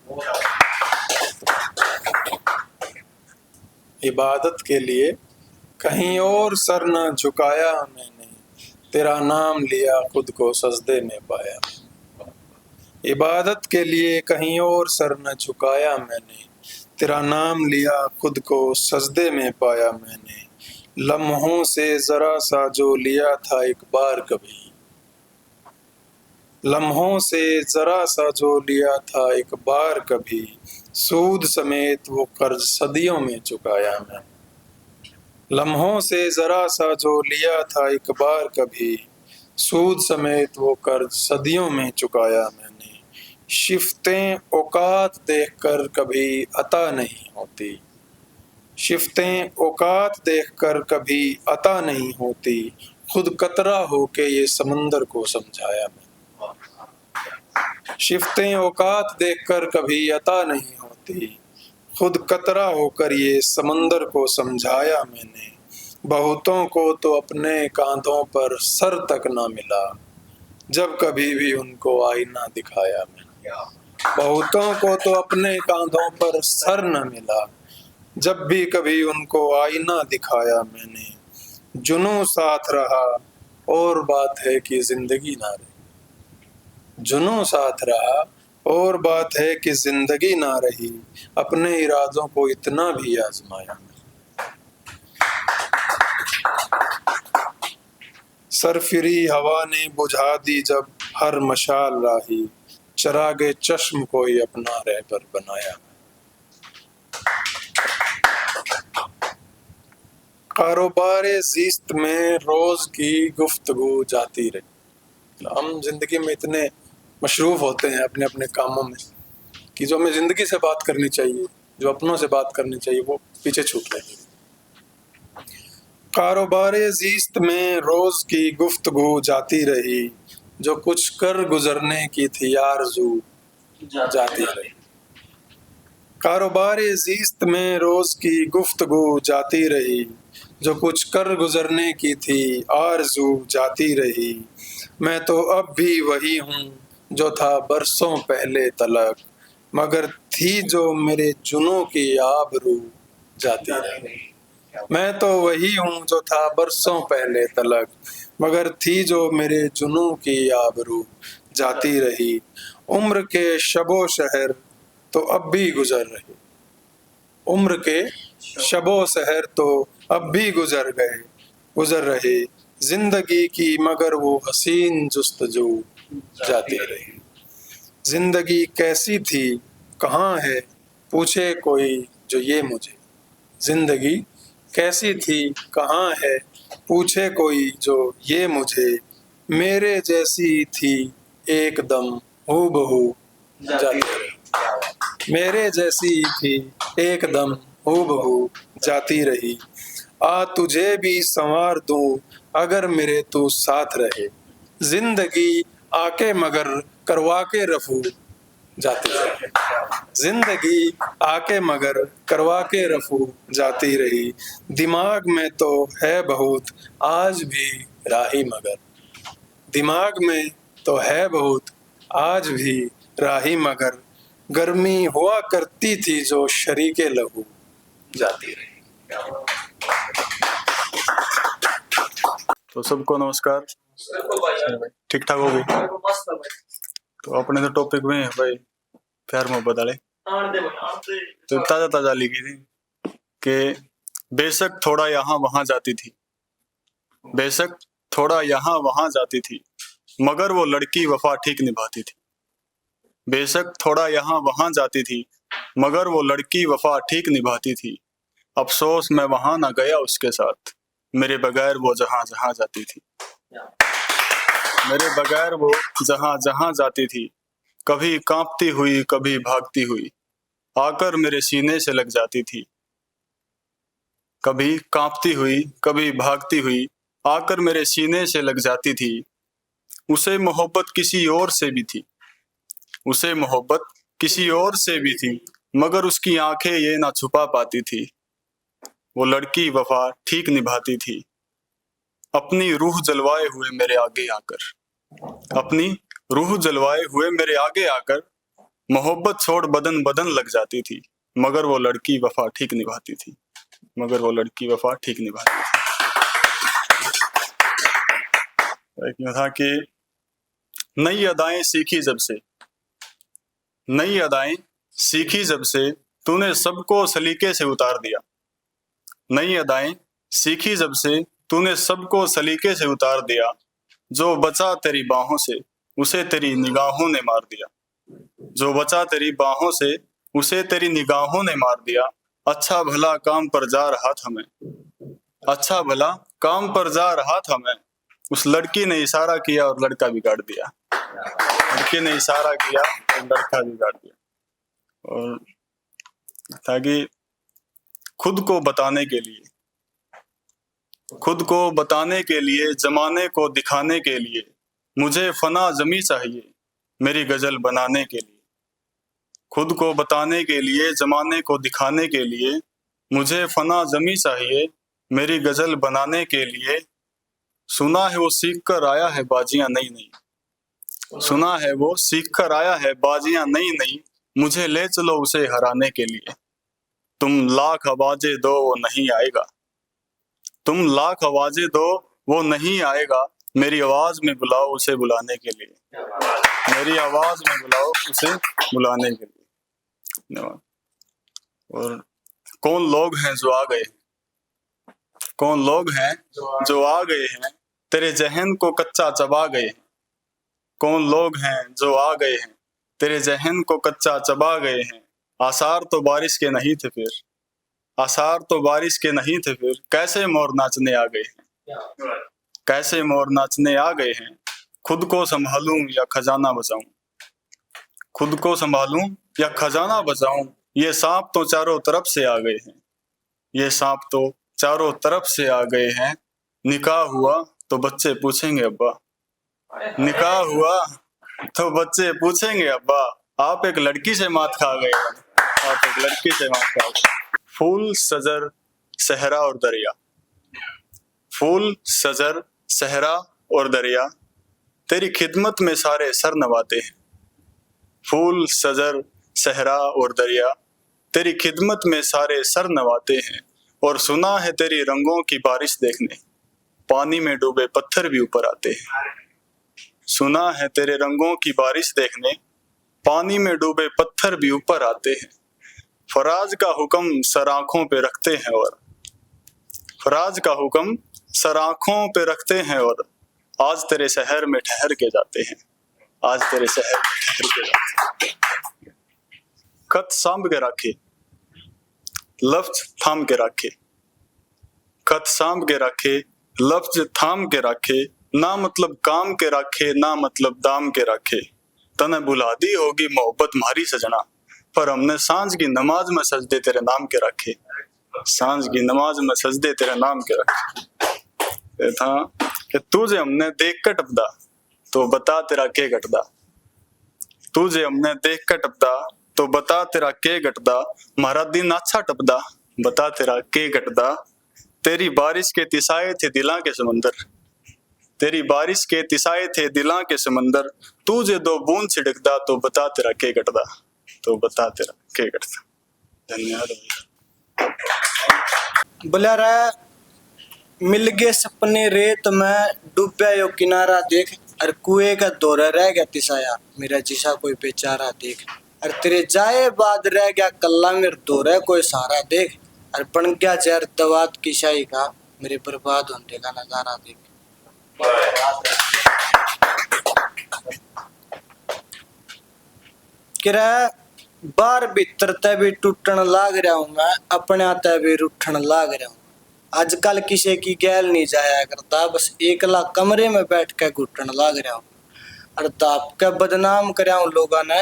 इबादत के लिए कहीं और सर न झुकाया मैंने, तेरा नाम लिया खुद को सजदे में पाया। इबादत के लिए कहीं और सर न झुकाया मैंने, तेरा नाम लिया खुद को सजदे में पाया मैंने, लम्हों से जरा सा जो लिया था एक बार कभी, लम्हों से जरा सा जो लिया था एक बार कभी, सूद समेत वो कर्ज सदियों में चुकाया मैंने। लम्हों से जरा सा जो लिया था एक बार कभी, सूद समेत वो कर्ज सदियों में चुकाया मैंने। शिफ्तें औकात देखकर कभी अता नहीं होती, शिफ्तें औकात देखकर कभी अता नहीं होती, खुद कतरा होके ये समंदर को समझाया मैंने। शिफ्तें औकात देखकर कभी अता नहीं होती, खुद कतरा होकर ये समंदर को समझाया मैंने। बहुतों को तो अपने कांधों पर सर तक ना मिला, जब कभी भी उनको आईना दिखाया मैंने। बहुतों को तो अपने कांधों पर सर न मिला, जब भी कभी उनको आईना दिखाया मैंने। जुनून साथ रहा और बात है कि जिंदगी ना रही, जुनून साथ रहा और बात है कि जिंदगी ना रही, अपने इरादों को इतना भी आजमाया। सरफिरी हवा ने बुझा दी जब हर मशाल राही, चरागे चश्म को ही अपना रहबर बनाया। कारोबारे ज़ीस्त में रोज की गुफ्तगू जाती रही। हम जिंदगी में इतने मशरूफ होते हैं अपने अपने कामों में कि जो हमें जिंदगी से बात करनी चाहिए, जो अपनों से बात करनी चाहिए, वो पीछे छूट रही। कारोबारे ज़ीस्त में रोज की गुफ्तगू जाती रही, जो कुछ कर गुजरने की थी आरज़ू जाती रही। कारोबारे ज़ीस्त में रोज की गुफ्तगू जाती रही, जो कुछ कर गुजरने की थी आरज़ू जाती रही। मैं तो अब भी वही हूँ जो था बरसों पहले तलक, मगर थी जो मेरे जुनों की आबरू जाती रही। मैं तो वही हूँ जो था बरसों पहले तलक, मगर थी जो मेरे जुनूं की आबरू जाती रही। उम्र के शबो शहर तो अब भी गुजर रहे, उम्र के शबो शहर तो अब भी गुजर रहे, जिंदगी की मगर वो हसीन जुस्तजू जाती रही। जिंदगी कैसी थी कहाँ है पूछे कोई जो ये मुझे, जिंदगी कैसी थी कहाँ है पूछे कोई जो ये मुझे, मेरे जैसी थी एकदम हूबहू जाती रही। मेरे जैसी थी एकदम हूबहू जाती रही। आ तुझे भी संवार दूं अगर मेरे तू साथ रहे, जिंदगी आके मगर करवा के रफू जाती रही। जिंदगी आके मगर करवा के रफू जाती रही। दिमाग में तो है बहुत आज भी राही मगर, दिमाग में तो है बहुत आज भी राही मगर, गर्मी हुआ करती थी जो शरीके लहू जाती रही। तो सबको नमस्कार। ठीक ठाक हो गई? तो अपने तो टॉपिक में है भाई प्यार मोहब्बत वाले, तो ताजा ताजा लिखी थी कि बेशक थोड़ा यहाँ वहां जाती थी, बेशक थोड़ा यहाँ वहां जाती थी, मगर वो लड़की वफा ठीक निभाती थी। बेशक थोड़ा यहाँ वहां जाती थी, मगर वो लड़की वफा ठीक निभाती थी। अफसोस मैं वहां ना गया उसके साथ, मेरे बगैर वो जहां जहां जाती थी। मेरे बगैर वो जहां जहां जाती थी, कभी कांपती हुई कभी भागती हुई, आकर मेरे सीने से लग जाती थी। कभी कांपती हुई कभी भागती हुई, आकर मेरे सीने से लग जाती थी। उसे मोहब्बत किसी और से भी थी, उसे मोहब्बत किसी और से भी थी, मगर उसकी आंखें ये ना छुपा पाती थी। वो लड़की वफा ठीक निभाती थी। अपनी रूह जलवाए हुए मेरे आगे आकर, अपनी रूह जलवाए हुए मेरे आगे आकर, मोहब्बत छोड़ बदन बदन लग जाती थी, मगर वो लड़की वफा ठीक निभाती थी, मगर वो लड़की वफा ठीक निभाती थी। एक था कि नई अदाएं सीखी जब से, नई अदाएं सीखी जब से, तूने सबको सलीके से उतार दिया। नई अदाएं सीखी जब से तूने सबको सलीके से उतार दिया। जो बचा तेरी बाहों से उसे तेरी निगाहों ने मार दिया। जो बचा तेरी बाहों से उसे तेरी निगाहों ने मार दिया। अच्छा भला काम पर जा रहा था मैं, अच्छा भला काम पर जा रहा था मैं। उस लड़की ने इशारा किया और लड़का बिगाड़ दिया। लड़की ने इशारा किया और लड़का बिगाड़ दिया। और ताकि खुद को बताने के लिए, खुद को बताने के लिए, जमाने को दिखाने के लिए मुझे फना जमी चाहिए मेरी गजल बनाने के लिए। खुद को बताने के लिए, जमाने को दिखाने के लिए मुझे फना जमी चाहिए मेरी गजल बनाने के लिए। सुना है वो सीख कर आया है बाजियां नई नई, सुना है वो सीख कर आया है बाजियां नई नई। मुझे ले चलो उसे हराने के लिए। तुम लाख आवाजें दो वो नहीं आएगा, तुम लाख आवाजें दो वो नहीं आएगा। मेरी आवाज में बुलाओ उसे बुलाने के लिए, मेरी आवाज में बुलाओ उसे बुलाने के लिए। धन्यवाद। और कौन लोग हैं जो आ गए, कौन लोग हैं जो आ गए हैं तेरे जहन को कच्चा चबा गए। कौन लोग हैं जो आ गए हैं तेरे जहन को कच्चा चबा गए हैं। आसार तो बारिश के नहीं थे फिर, आसार तो बारिश के नहीं थे फिर। कैसे मोर नाचने आ गए हैं, कैसे मोर नाचने आ गए हैं। खुद को संभालूं या खजाना बचाऊं, खुद को संभालूं या खजाना बचाऊं। ये सांप तो चारों तरफ से आ गए हैं, ये सांप तो चारों तरफ से आ गए हैं। निकाह हुआ तो बच्चे पूछेंगे अब्बा, निकाह हुआ तो बच्चे पूछेंगे अब्बा। आप एक लड़की से मात खा गए, आप एक लड़की से मात खा गए। फूल सजर सहरा और दरिया, फूल सजर सहरा और दरिया तेरी खिदमत में सारे सर नवाते हैं। फूल सजर सहरा और दरिया तेरी खिदमत में सारे सर नवाते हैं। और सुना है तेरी रंगों की बारिश देखने पानी में डूबे पत्थर भी ऊपर आते हैं। सुना है तेरे रंगों की बारिश देखने पानी में डूबे पत्थर भी ऊपर आते हैं। फराज का हुक्म सर आंखों पे रखते हैं और फराज का हुक्म सर आंखों पे रखते हैं। और आज तेरे शहर में ठहर के जाते हैं, आज तेरे शहर में ठहर के जाते हैं। खत सांभ के रखे लफ्ज थाम के रखे, खत सांभ के रखे लफ्ज थाम के रखे। ना मतलब काम के रखे ना मतलब दाम के रखे। तने बुला दी होगी मोहब्बत मारी सजना पर हमने सांझ की नमाज में सजदे तेरे नाम के रखे, सांझ की नमाज में सजदे तेरे नाम के रखे। था कि तुझे हमने देख कर टपदा तो बता तेरा के घटदा, तुझे हमने देख कर टपदा तो बता तेरा के घटदा। मारा दिन अच्छा टपदा बता तेरा के घटदा। तेरी बारिश के तिसाए थे दिलां के समंदर, तेरी बारिश के तिसाए थे दिलां के समंदर। तुझे दो बूंद छिड़कदा तो बता तेरा के घटदा, तो बता तेरा के घटदा। धन्यवाद। बोला मिल गए सपने रेत में डूबा यो किनारा देख। और कुएं का दौरा रह गया तिसाया मेरा जिसा कोई बेचारा देख। और तेरे जाए बाद रह गया कल्ला मेरे दौरा कोई सहारा देख। और बन गया जहर दवात की शाही का मेरे बर्बाद होने का नजारा देख। किरा बार भीतर ते भी टूटन लाग रहा हूं मैं, अपने ते भी रूठन लाग रहा हूं। आजकल किसी की गैल नहीं जाया करता, बस एकला कमरे में बैठ के घुटन लाग रहा हूं। और दाप के बदनाम करया हूं लोगों ने,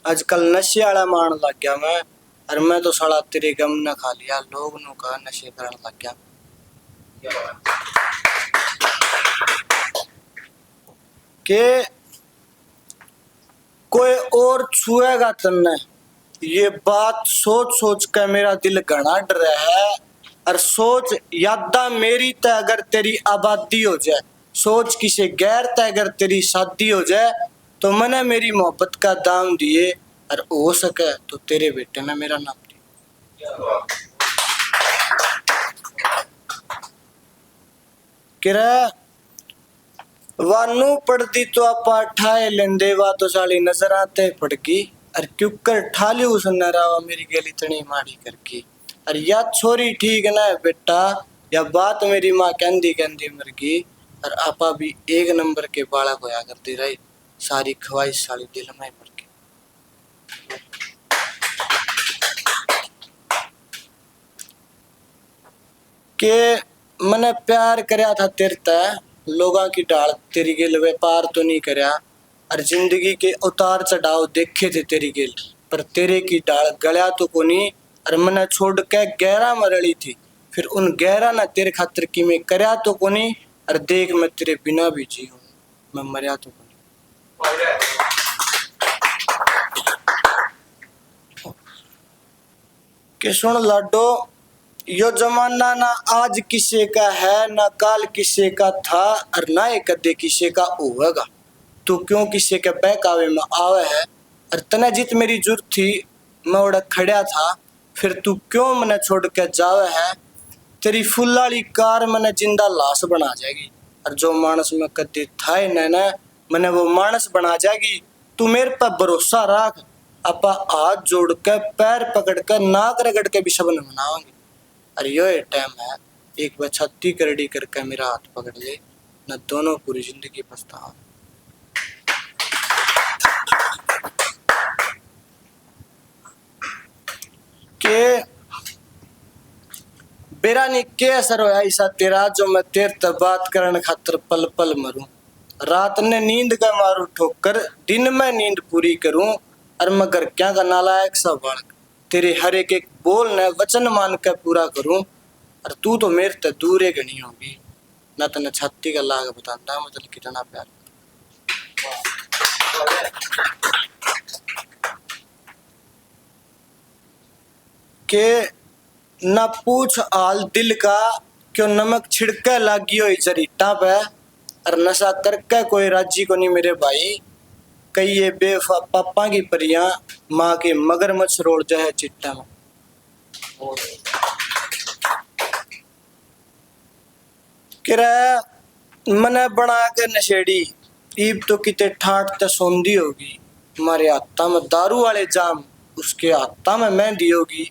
आजकल नशे वाला मान लग गया मैं। और मैं तो साला तेरे गम न खा लिया, लोग नु का नशे करन लग गया। के कोई और छुएगा तन्ने, ये बात सोच सोच कर मेरा दिल घना डरा है। और सोच यादा मेरी तय अगर तेरी आबादी हो जाए, सोच किसी गैर तय अगर तेरी शादी हो जाए, तो मैंने मेरी मोहब्बत का दाम दिए। और हो सके तो तेरे बेटे ने मेरा नाम दिया। किरा वानू पड़ती तो आप ठाए लेंदे वा तो साली नजर आते पड़की। और क्यों कर ठाली उसने रावा मेरी गली तनी माड़ी करके। अरे या छोरी ठीक है ना बेटा, या बात मेरी माँ कहंदी कहंदी मर गई। और आपा भी एक नंबर के बालक होया करती रही, सारी ख्वाहिश सारी दिल में मर गई। के मैंने प्यार करया था तेरे तय, लोगों की डाल तेरी गेल व्यापार तो नहीं करया। और जिंदगी के उतार चढ़ाव देखे थे तेरी गेल, पर तेरे की डाल गल्या तो कोनी। और मैंने छोड़ के गहरा मरली थी, फिर उन गहरा ना तेरे खातिर की मैं करया तो कोनी। और देख मैं तेरे बिना भी जी हूँ, मैं मरया तो कोनी। के सुन लाडो, यो जमाना ना आज किसे का है, ना काल किसे का था, और ना ये कदे किसे का होगा। तू क्यों किसे के बहकावे में आवे है। और तने जित मेरी जरूरत थी मैं उड़ा खड़ा था, फिर तू क्यों मने छोड़ के जावे है। तेरी फुल्लाली कार मने जिंदा लाश बना जाएगी, और जो मानस में कदे था ही ना मने वो मानस बना जाएगी। तू मेरे पर भरोसा रख, अपा हाथ जोड़ के पैर पकड़ के नाक रगड़ के भी शबन मनावांगे। अरे यो टाइम है, एक बार छत्ती करड़ी करके मेरा हाथ पकड़ ले, न दोनों पूरी जिंदगी पछतावा। के बेरा ने के असर होया ऐसा तेरा, जो मैं तेरे ते बात करने खातर पल पल मरूं। रात ने नींद का मारू ठोकर, दिन में नींद पूरी करूं। और मगर क्या का नालायक सा बालक, तेरे हर एक एक बोल ने वचन मान के पूरा करूं। और तू तो मेरे ते दूरे घनी होगी, ना तने छाती का लाग बतांदा मतलब कितना प्यार। के ना पूछ हाल दिल का, क्यों नमक छिड़के लागी हो जरीटा पे। और नशा करके कोई राजी को नहीं मेरे भाई, कई ये बेवफा पापा की परियां माँ के मगरमच्छ रोड जाए चिट्टा में। किरा मने बना के नशेड़ी, ईब तो किते ठाट ते सोंदी होगी। हमारे हाथा में दारू वाले जाम, उसके हाथा में मेहंदी होगी।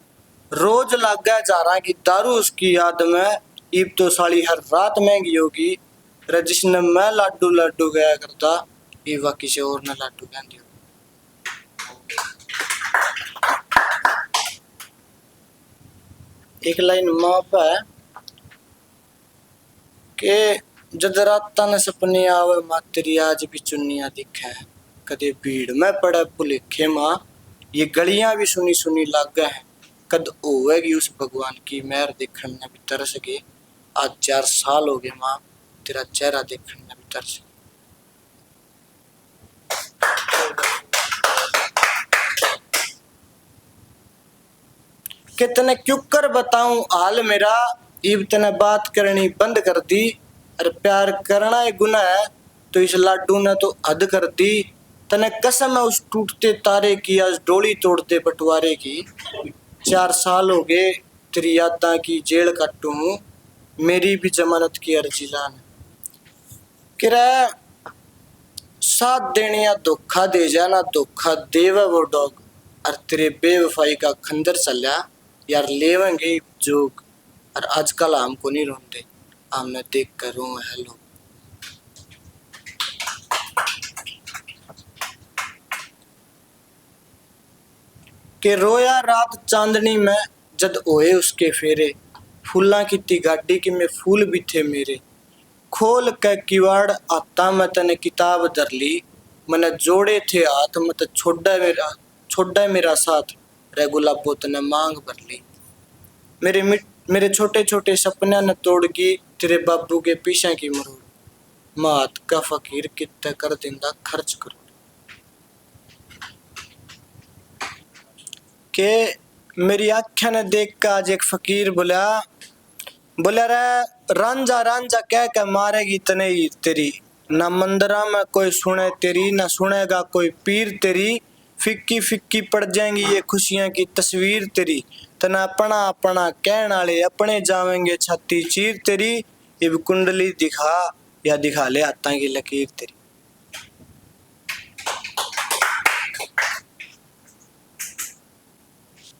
रोज लग गया जा रहा कि दारू उसकी याद में, ईब तो साली हर रात महंगी होगी। जिसने मैं लाडू लाडू गया करता, ईवा किसी और ने लाडू कहती होगी। एक लाइन माँ पे के जद रात ने सपने आवे माँ तेरी आज भी चुन्नियां दिखे। कदे भीड़ में पड़े भुलेखे माँ, ये गलियां भी सुनी सुनी लाग गए हैं। कद होवेगी उस भगवान की मेहर देखने में भी तरस गए। आज 4 साल हो गए माँ, तेरा चेहरा देखने में भी तरस गए। कितने क्यों कर बताऊं हाल मेरा, इब तने बात करनी बंद कर दी। और प्यार करना एक गुनाह है, तो इस लाडू ने तो हद कर दी। तने कसम है उस टूटते तारे की, आज डोली तोड़ते बंटवारे की। 4 साल हो गए तेरी यादां की जेल काटू हूँ, मेरी भी जमानत की अर्जी लान। किरा साथ देने या धोखा दे जाना, धोखा देवे वो डॉग। और तेरे बेवफाई का खंजर चला यार लेवेंगे जोग। और आजकल हमको नहीं रोते, हमने देख कर रो है लोग। के रोया रात चांदनी में, जद ओए उसके फेरे। फूला की ती गाड़ी की में फूल भी थे मेरे। खोल के किवाड़ आता मैं तने किताब धर ली। मैंने जोड़े थे हाथ मत छोड़ा मेरा साथ, रे गुलाबो तने मांग भर ली। मेरे छोटे छोटे सपने न तोड़गी, तेरे बाबू के पीछे की मरोड़। मात का फकीर कितने कर दिंदा खर्च करो। के मेरी आँखें ने देख कर आज एक फकीर बोला रे रांझा रांझा कह के मारेगी तने ही तेरी। ना मंदिरा में कोई सुने तेरी, ना सुनेगा कोई पीर तेरी। फिक्की फिक्की पड़ जाएंगी ये खुशियां की तस्वीर तेरी। तना अपना अपना कहने वाले अपने जावेंगे छाती चीर तेरी। इब कुंडली दिखा या दिखा ले हाथा की लकीर तेरी।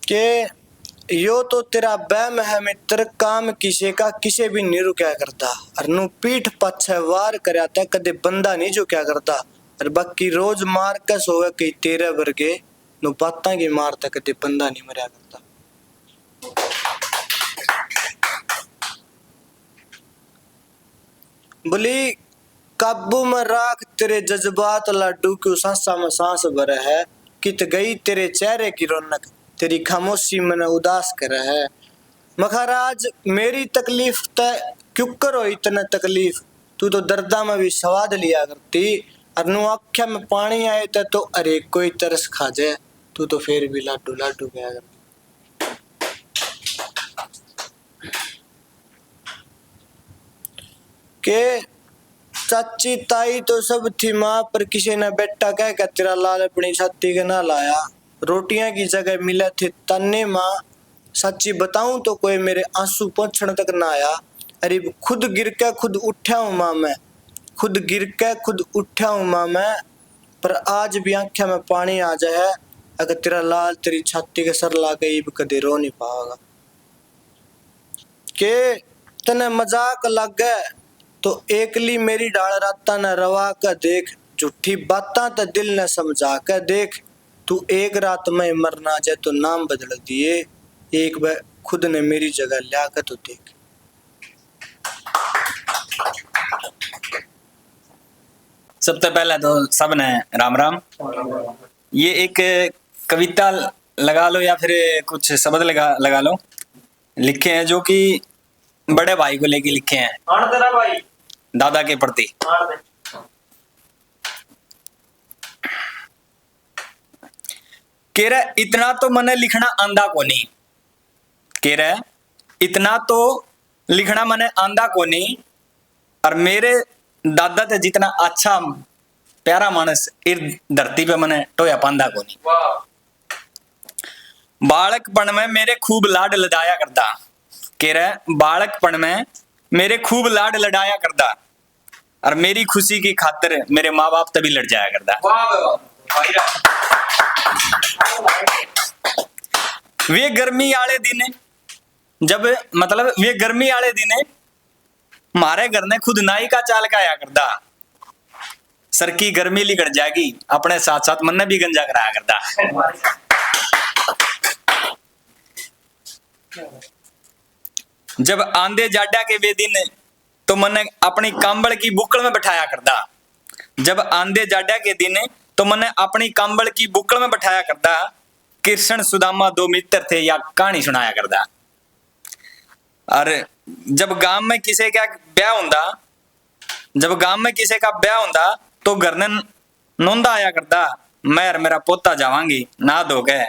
कि यो तो तेरा वहम है मित्र, काम किसे का किसे भी नहीं रुकया करता। और नु पीठ पाछे वार करया ते कदे बंदा नहीं झुकया करता। और बाकी रोज मार के सोवे कई तेरे वर्गे, नु बातां की मार ते कदे बंदा नहीं मरया करता। बोली काबू में राख तेरे जज्बात लाडू, क्यों सांसा में सांस भरे है। कित गई तेरे चेहरे की रौनक, तेरी खामोशी मन उदास करे है। मखराज मेरी तकलीफ तय क्यों करो इतना तकलीफ, तू तो दर्दा में भी स्वाद लिया करती। और नु आख्या में पानी आए तो अरे कोई तरस खा जाए, तू तो फिर भी लाडू लाडू गया करती। के चाची ताई तो सब थी माँ, पर किसी ने बेटा कह के तेरा लाल अपनी छाती के ना लाया। रोटियां की जगह मिले थे तन्ने माँ, सच्ची बताऊं तो कोई मेरे आंसू पोंछने तक ना आया। अरे खुद गिर के खुद उठा हूं माँ मैं, खुद गिर के खुद उठा हूं माँ मैं, पर आज भी आंखें में पानी आ जाए। अगर तेरा लाल तेरी छाती के सर ला के कदे रो नहीं पाएगा। के तने मजाक लग गए तो एकली मेरी डाल राता न रवा का देख, झूठी बातां तो दिल ने समझा के देख। तू एक रात में मर ना जाए तो नाम बदल दिए, एक बार खुद ने मेरी जगह ला के तो देख। सबसे पहले तो सबने राम राम। ये एक कविता लगा लो या फिर कुछ शब्द लगा लो, लिखे हैं जो कि बड़े भाई को लेके लिखे हैं, तेरा भाई दादा के प्रति। कह रहे इतना तो मने लिखना आंदा कोनी, कह रहे इतना तो लिखना मने आंदा कोनी, और मेरे दादा ते जितना अच्छा प्यारा मानस इस धरती पे मने टोया पांदा कोनी। बालकपन में मेरे खूब लाड लडाया करता, कह रहे बालकपन में मेरे खूब लाड लडाया करता, और मेरी खुशी की खातिर मेरे माँ बाप तभी लड़ जाया करता। वे गर्मी आले दिन, जब मतलब वे गर्मी आले दिन मारे घर ने खुद नाई का चाल का आया करता। सर की गर्मी लिगड़ जाएगी, अपने साथ साथ मन ने भी गंजा कराया करता। जब आंधे जाड्या के वे दिन तो मन अपनी कंबल की बुक्कल में बैठाया करता। जब आंधे जाड्या के दिन तो मन अपनी कंबल की बुक्कल में बैठाया करता। कृष्ण सुदामा दो मित्र थे या कहानी सुनाया करता। और जब गांव में किसी का ब्याह होंदा, जब गांव में किसी का ब्याह होंदा तो घर ने नोंदा आया करता। मैं और मेरा पोता जावांगी, ना धो के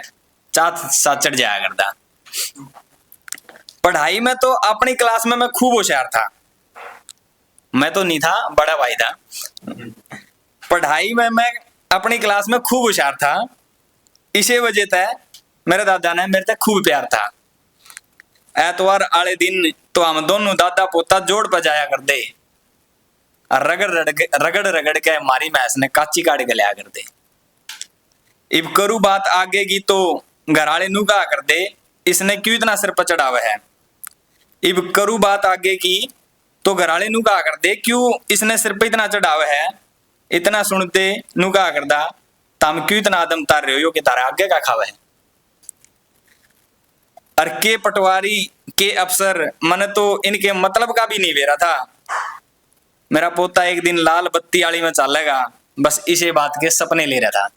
चात साथ चढ़ जाया करता। पढ़ाई में तो अपनी क्लास में मैं खूब होशियार था, मैं तो नहीं था, बड़ा भाई था। पढ़ाई में मैं अपनी क्लास में खूब होशियार था, इसी वजह से मेरे दादा ने मेरे से खूब प्यार था। एतवार आले दिन तो हम दोनों दादा पोता जोड़ पर जाया करते, रगड़ रगड़ के हमारी भैंस ने काची काट के लिया करते। इब करू बात आगे की तो घराले नू कहा करते, इसने क्यों इतना सिर पर चढ़ावा है। इब करू बात आगे की तो घराले नू कहा करते, क्यों इसने सिर पे इतना चढ़ावा है। इतना सुनते नू कहा करता, तम क्यों इतना आदम तार रहे हो कि तारा आगे का खावा है। और के पटवारी के अफसर मन तो इनके मतलब का भी नहीं वेरा था। मेरा पोता एक दिन लाल बत्ती आली में चलेगा, बस इसी बात के सपने ले रहा था।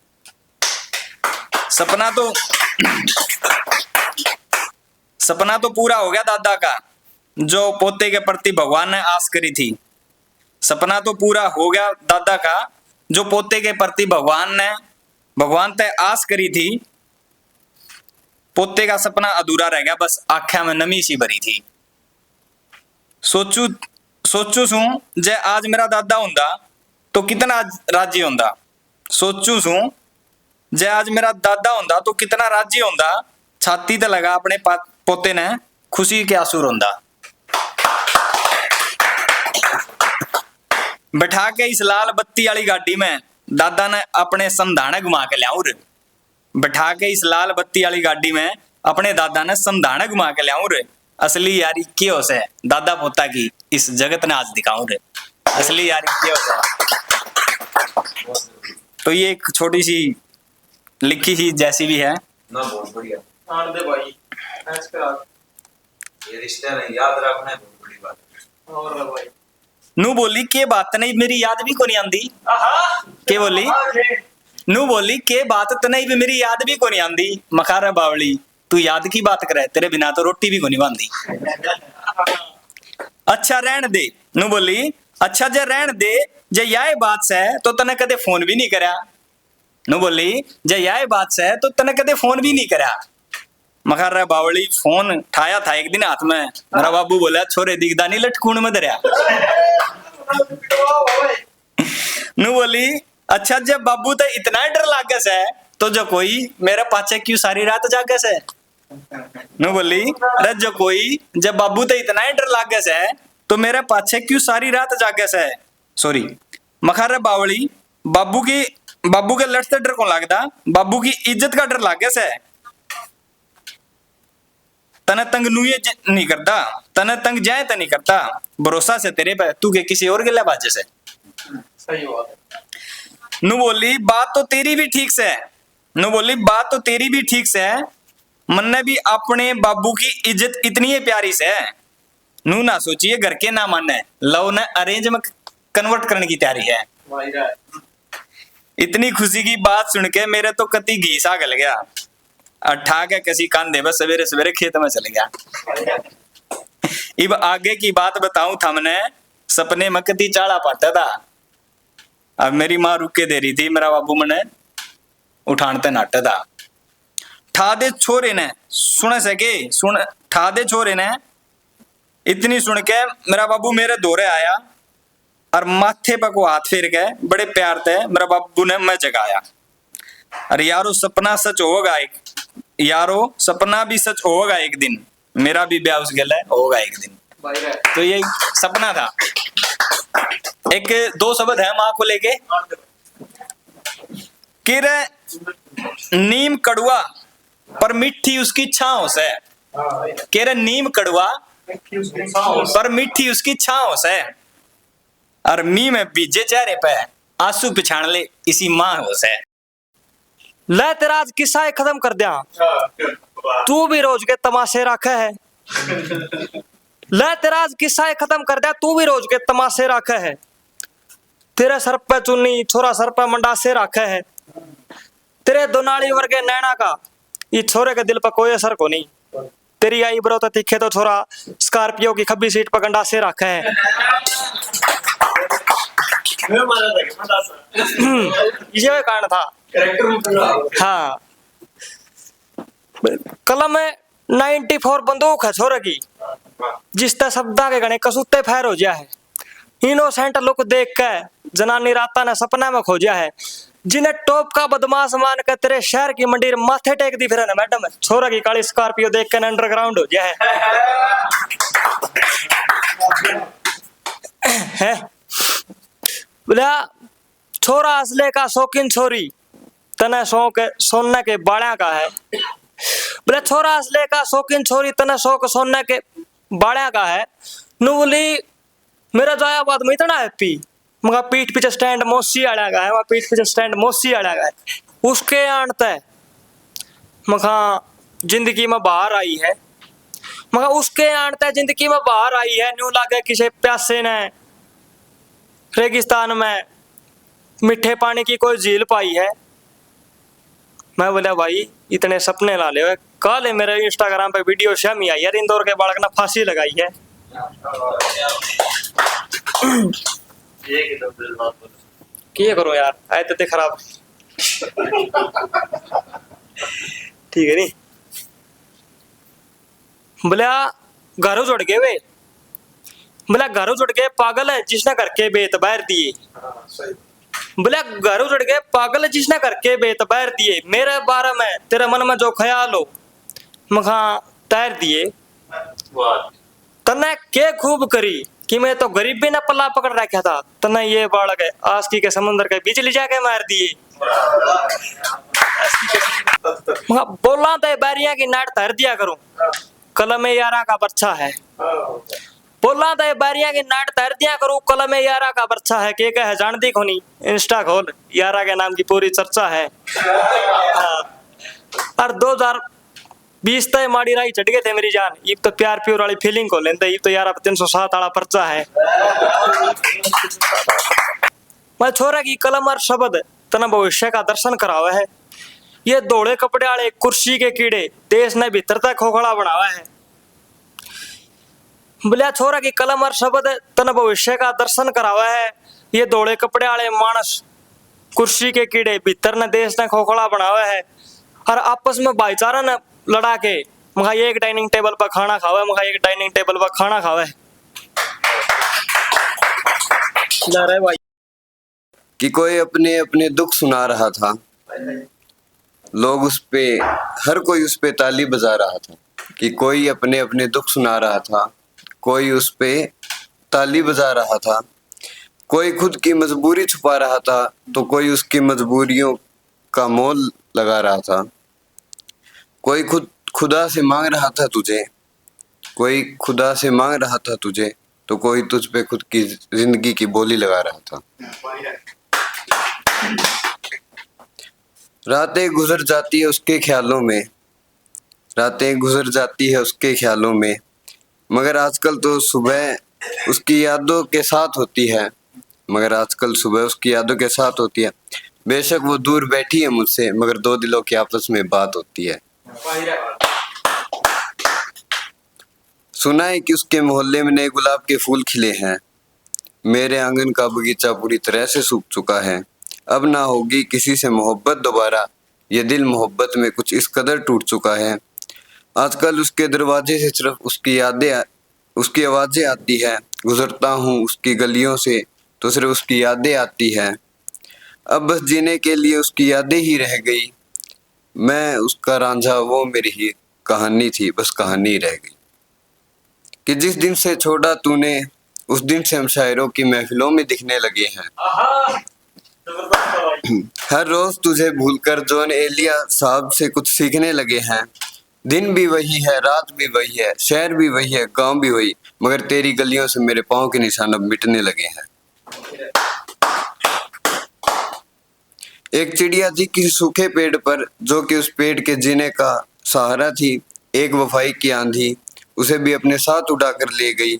सपना तो पूरा हो गया दादा का, जो पोते के प्रति भगवान ने आस करी थी। सपना तो पूरा हो गया दादा का, जो पोते के प्रति भगवान तय आस करी थी। पोते का सपना अधूरा रह गया, बस आँखें में नमी सी भरी थी। सोचू सू जे आज मेरा दादा हुंदा तो कितना राजी हुंदा। सोचू सू जे आज मेरा दादा हुंदा तो कितना राजी हुंदा। छाती ते लगा अपने पोते ने खुशी के आंसू रोंदा। बैठा के इस लाल बत्ती वाली गाड़ी में दादा ने अपने संधाने घुमा के लिया। बैठा के इस लाल बत्ती वाली गाड़ी में अपने दादा ने समझाना घुमा के लियाऊं रे, असली यारी क्या हो से दादा पोता की इस जगत ने आज दिखाऊं रे, असली यारी क्या हो से। तो ये एक छोटी सी लिखी ही जैसी भी है ना, बहुत बढ़िया। आन दे भाई आज का ये रिश्ते नहीं याद रखना बहुत बड़ी बात है। और रे भाई नू बोली के बात नहीं मेरी याद भी कोनी आंदी, के बोली नू बोली के बात तो नहीं भी मेरी याद भी कोनी आंदी। मखारा बावली तू याद की बात करे, तेरे बिना तो रोटी भी कोनी बांधी। अच्छा रहन दे, नू बोली अच्छा जे रहन दे, जे यह बात से तो तने कदे फोन भी नहीं करया। नू बोली जे यह बात से तो तने कदे फोन भी नहीं करया। मखारा बावली फोन ठाया था एक दिन हाथ में, मेरा बाबू बोला छोरे दिखदा नहीं लटकून में धरया। नू बोली अच्छा जब बाबू तो इतना डर लागे से तो जो कोई मेरे पाछे क्यों सारी रात जागे से। नू बोली अरे जो कोई जब बाबू तो इतना ही डर लागे से तो मेरे पाछे क्यों सारी रात जागे से। सॉरी मखारा बावली बाबू के लट से डर कौन लगदा, बाबू की इज्जत का डर लागे से। तने तंग नुए नहीं करता, तने तंग जाए तो नहीं करता, भरोसा से तेरे पे तू के किसी और गिला बाजे से। सही बात है। नू बोली बात तो तेरी भी ठीक से, नू बोली बात तो तेरी भी ठीक से, मन्ने भी अपने बाबू की इज्जत इतनी है प्यारी से। नू ना सोचिए घर के ना माने, लव ने अरेंज में कन्वर्ट करने की तैयारी है। भाई रे इतनी खुशी की बात सुन के मेरे तो कति घी सा गल गया, अठा के किसी कांधे बस सवेरे सवेरे खेत में चले गया। इब आगे की बात बताऊं थमने, सपने में कति चाड़ा पाता था। अब मेरी माँ रुक के दे रही थी, मेरा बाबू मने उठानते नाटा था। ठा दे छोरे ने सुन सके सुन, ठा दे छोरे ने इतनी सुन के मेरा बाबू मेरे दौरे आया और माथे पर को हाथ फेर के बड़े प्यार से मेरा बाबू ने मैं जगाया। अरे यारो सपना सच होगा एक, यारो सपना भी सच होगा एक दिन, मेरा भी ब्याह उस गले होगा एक दिन। भाई रे तो ये सपना था। एक दो शब्द है माँ को लेके, किर नीम कड़ुआ पर मिट्टी उसकी छांव से, किर नीम कड़ुआ पर मिट्टी उसकी छांव से, और मी में बीजे चेहरे पे आंसू पिछाड़ ले इसी माँ हो से। ले तेरा आज किस्सा ही खत्म कर दिया, तू भी रोज के तमाशे रखे है। ले तेरा आज किस्सा ही खत्म कर दिया, तू भी रोज के तमाशे रखे है। तेरे सर पे चुन्नी छोरा सर पे मंडासे रखे है। तेरे दोनाली वर्गे नैना का ये छोरे के दिल पर कोई असर को नहीं। तेरी आई ब्रो तो तीखे तो छोरा स्कॉर्पियो की खब्बी सीट पर गंडासे रखे है। ये कारण था। हाँ कलम में 94 बंदूक है छोरे की, जिसते शब्दा के गणे कसूते फैर हो गया है। इनोसेंट लुक देख के जनानी राता ने सपना में खोजा है, जिन्हें टॉप का बदमाश मान के तेरे शहर की मंडी माथे टेक दी फिर ना मैडम। छोरा की काली स्कॉर्पियो देख के अंडरग्राउंड हो गया है। बोला छोरा असले का शौकीन छोरी तने शौक सोने के बाड़ा का है। बोले छोरा असले का शौकीन छोरी तने शौक सोने के बाड़ा का है। नु बोली मेरा जाया बाद में इतना हैप्पी, मगर पीठ पीछे स्टैंड मोसी आड़ा का है, पीठ पीछे स्टैंड मोसी आड़ा का है। उसके आंटते मखा जिंदगी में बाहर आई है, मगर उसके आंटते जिंदगी में बाहर आई है। न्यू लागे किसी प्यासे ने रेगिस्तान में मीठे पानी की कोई झील पाई है। मैं बोला भाई इतने सपने ला ले, कल मेरे इंस्टाग्राम पे वीडियो शमी आई यार, इंदौर के बालक ने फांसी लगाई है। क्या करो यार, आए तो खराब। ठीक है नहीं बोला घरों जुड़ गए वे, बोला घरों जुड़ गए पागल है जिसने करके बेत बाहर दिए। बोला घरों जुड़ गए पागल है जिसने करके बेत बाहर दिए। मेरे बारे में तेरे मन में जो ख्याल हो मखा तैर दिए। तने के खूब करी कि मैं तो गरीबी ने पल्ला पकड़ रखा था, तना ये बालक है आस्की के समुद्र के बीच ले जाके मार दिए। बोला तो बारिया की नाट धर दिया करूं, कलम यारा का बच्चा है। बोला तो बारिया की नाट धर दिया करूं, कलम यारा का बच्चा है। के कहे जानती कोनी, इंस्टा खोल, यारा के नाम की पूरी चर्चा है। और 2020 तय माड़ी राई चढ़ गए थे मेरी जान, ये तो प्यार प्योर वाली फीलिंग को लेते, ये तो यार 307 वाला पर्चा है। मैं छोरा की कलम और शब्द तना भविष्य का दर्शन करावा है। ये दौड़े कपड़े वाले कुर्सी के कीड़े देश ने भीतर तक खोखला बनावा है। बोलिया छोरा की कलम और शब्द तना भविष्य का दर्शन करावा है। ये दौड़े कपड़े वाले मानस कुर्सी के कीड़े भीतर ने देश ने खोखला बनावा है। और आपस में भाईचारा ने लड़ा के मगा एक डाइनिंग टेबल पर खाना खावा, मगा एक डाइनिंग टेबल पर खाना खावा है। भाई कि कोई अपने अपने दुख सुना रहा था, लोग उस पे, हर कोई उस पे ताली बजा रहा था। कि कोई अपने अपने दुख सुना रहा था, कोई उस पे ताली बजा रहा था। कोई खुद की मजबूरी छुपा रहा था, तो कोई उसकी मजबूरियों का मोल लगा रहा था। कोई खुदा से मांग रहा था तुझे, कोई खुदा से मांग रहा था तुझे, तो कोई तुझ पे खुद की जिंदगी की बोली लगा रहा था। रातें गुजर जाती है उसके ख्यालों में, रातें गुजर जाती है उसके ख्यालों में, मगर आजकल तो सुबह उसकी यादों के साथ होती है, मगर आजकल सुबह उसकी यादों के साथ होती है। बेशक वो दूर बैठी है मुझसे, मगर दो दिलों की आपस में बात होती है। सुना है कि उसके मोहल्ले में नए गुलाब के फूल खिले हैं, मेरे आंगन का बगीचा पूरी तरह से सूख चुका है। अब ना होगी किसी से मोहब्बत दोबारा, ये दिल मोहब्बत में कुछ इस कदर टूट चुका है। आजकल उसके दरवाजे से सिर्फ उसकी आवाज़ें आती है। गुजरता हूँ उसकी गलियों से तो सिर्फ उसकी यादें आती है। अब बस जीने के लिए उसकी यादें ही रह गई। मैं उसका रांझा, वो मेरी ही कहानी थी, बस कहानी रह गई। कि जिस दिन से छोड़ा तूने, उस दिन से हम शायरों की महफिलों में दिखने लगे हैं। हर रोज तुझे भूलकर जॉन एलिया साहब से कुछ सीखने लगे हैं। दिन भी वही है, रात भी वही है, शहर भी वही है, गांव भी वही, मगर तेरी गलियों से मेरे पाँव के निशान अब मिटने लगे हैं। एक चिड़िया थी किसी सूखे पेड़ पर, जो कि उस पेड़ के जीने का सहारा थी। एक वफाई की आंधी उसे भी अपने साथ उड़ाकर ले गई।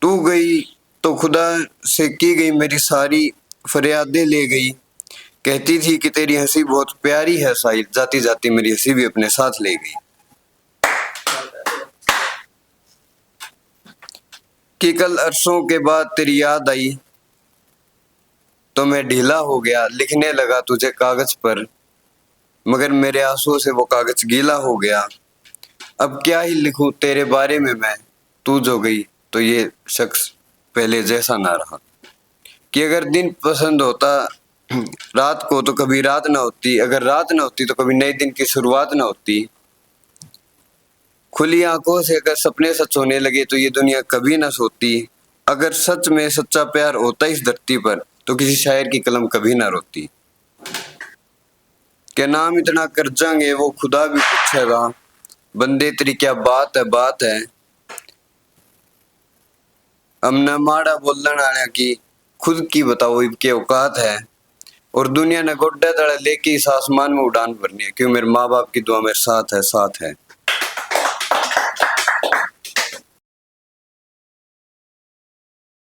तू गई तो खुदा से की गई मेरी सारी फरियादें ले गई। कहती थी कि तेरी हंसी बहुत प्यारी है साहिल, जाती जाती मेरी हंसी भी अपने साथ ले गई। कि कल अरसों के बाद तेरी याद आई, तो मैं ढीला हो गया, लिखने लगा तुझे कागज पर, मगर मेरे आंसुओं से वो कागज गीला हो गया। अब क्या ही लिखूं तेरे बारे में मैं, तू जो गई तो ये शख्स पहले जैसा ना रहा। कि अगर दिन पसंद होता रात को तो कभी रात ना होती, अगर रात ना होती तो कभी नए दिन की शुरुआत ना होती। खुली आंखों से अगर सपने सच होने लगे तो ये दुनिया कभी ना सोती। अगर सच में सच्चा प्यार होता इस धरती पर तो किसी शायर की कलम कभी ना रोती। क्या नाम इतना कर जाएंगे वो खुदा भी पूछेगा, बंदे तेरी क्या बात है। अब न माड़ा बोलन आने की खुद की बताओ इनके औकात है। और दुनिया ने गोड्डा दड़ा लेके इस आसमान में उड़ान भरनी है, क्योंकि मेरे माँ बाप की दुआ मेरे साथ है।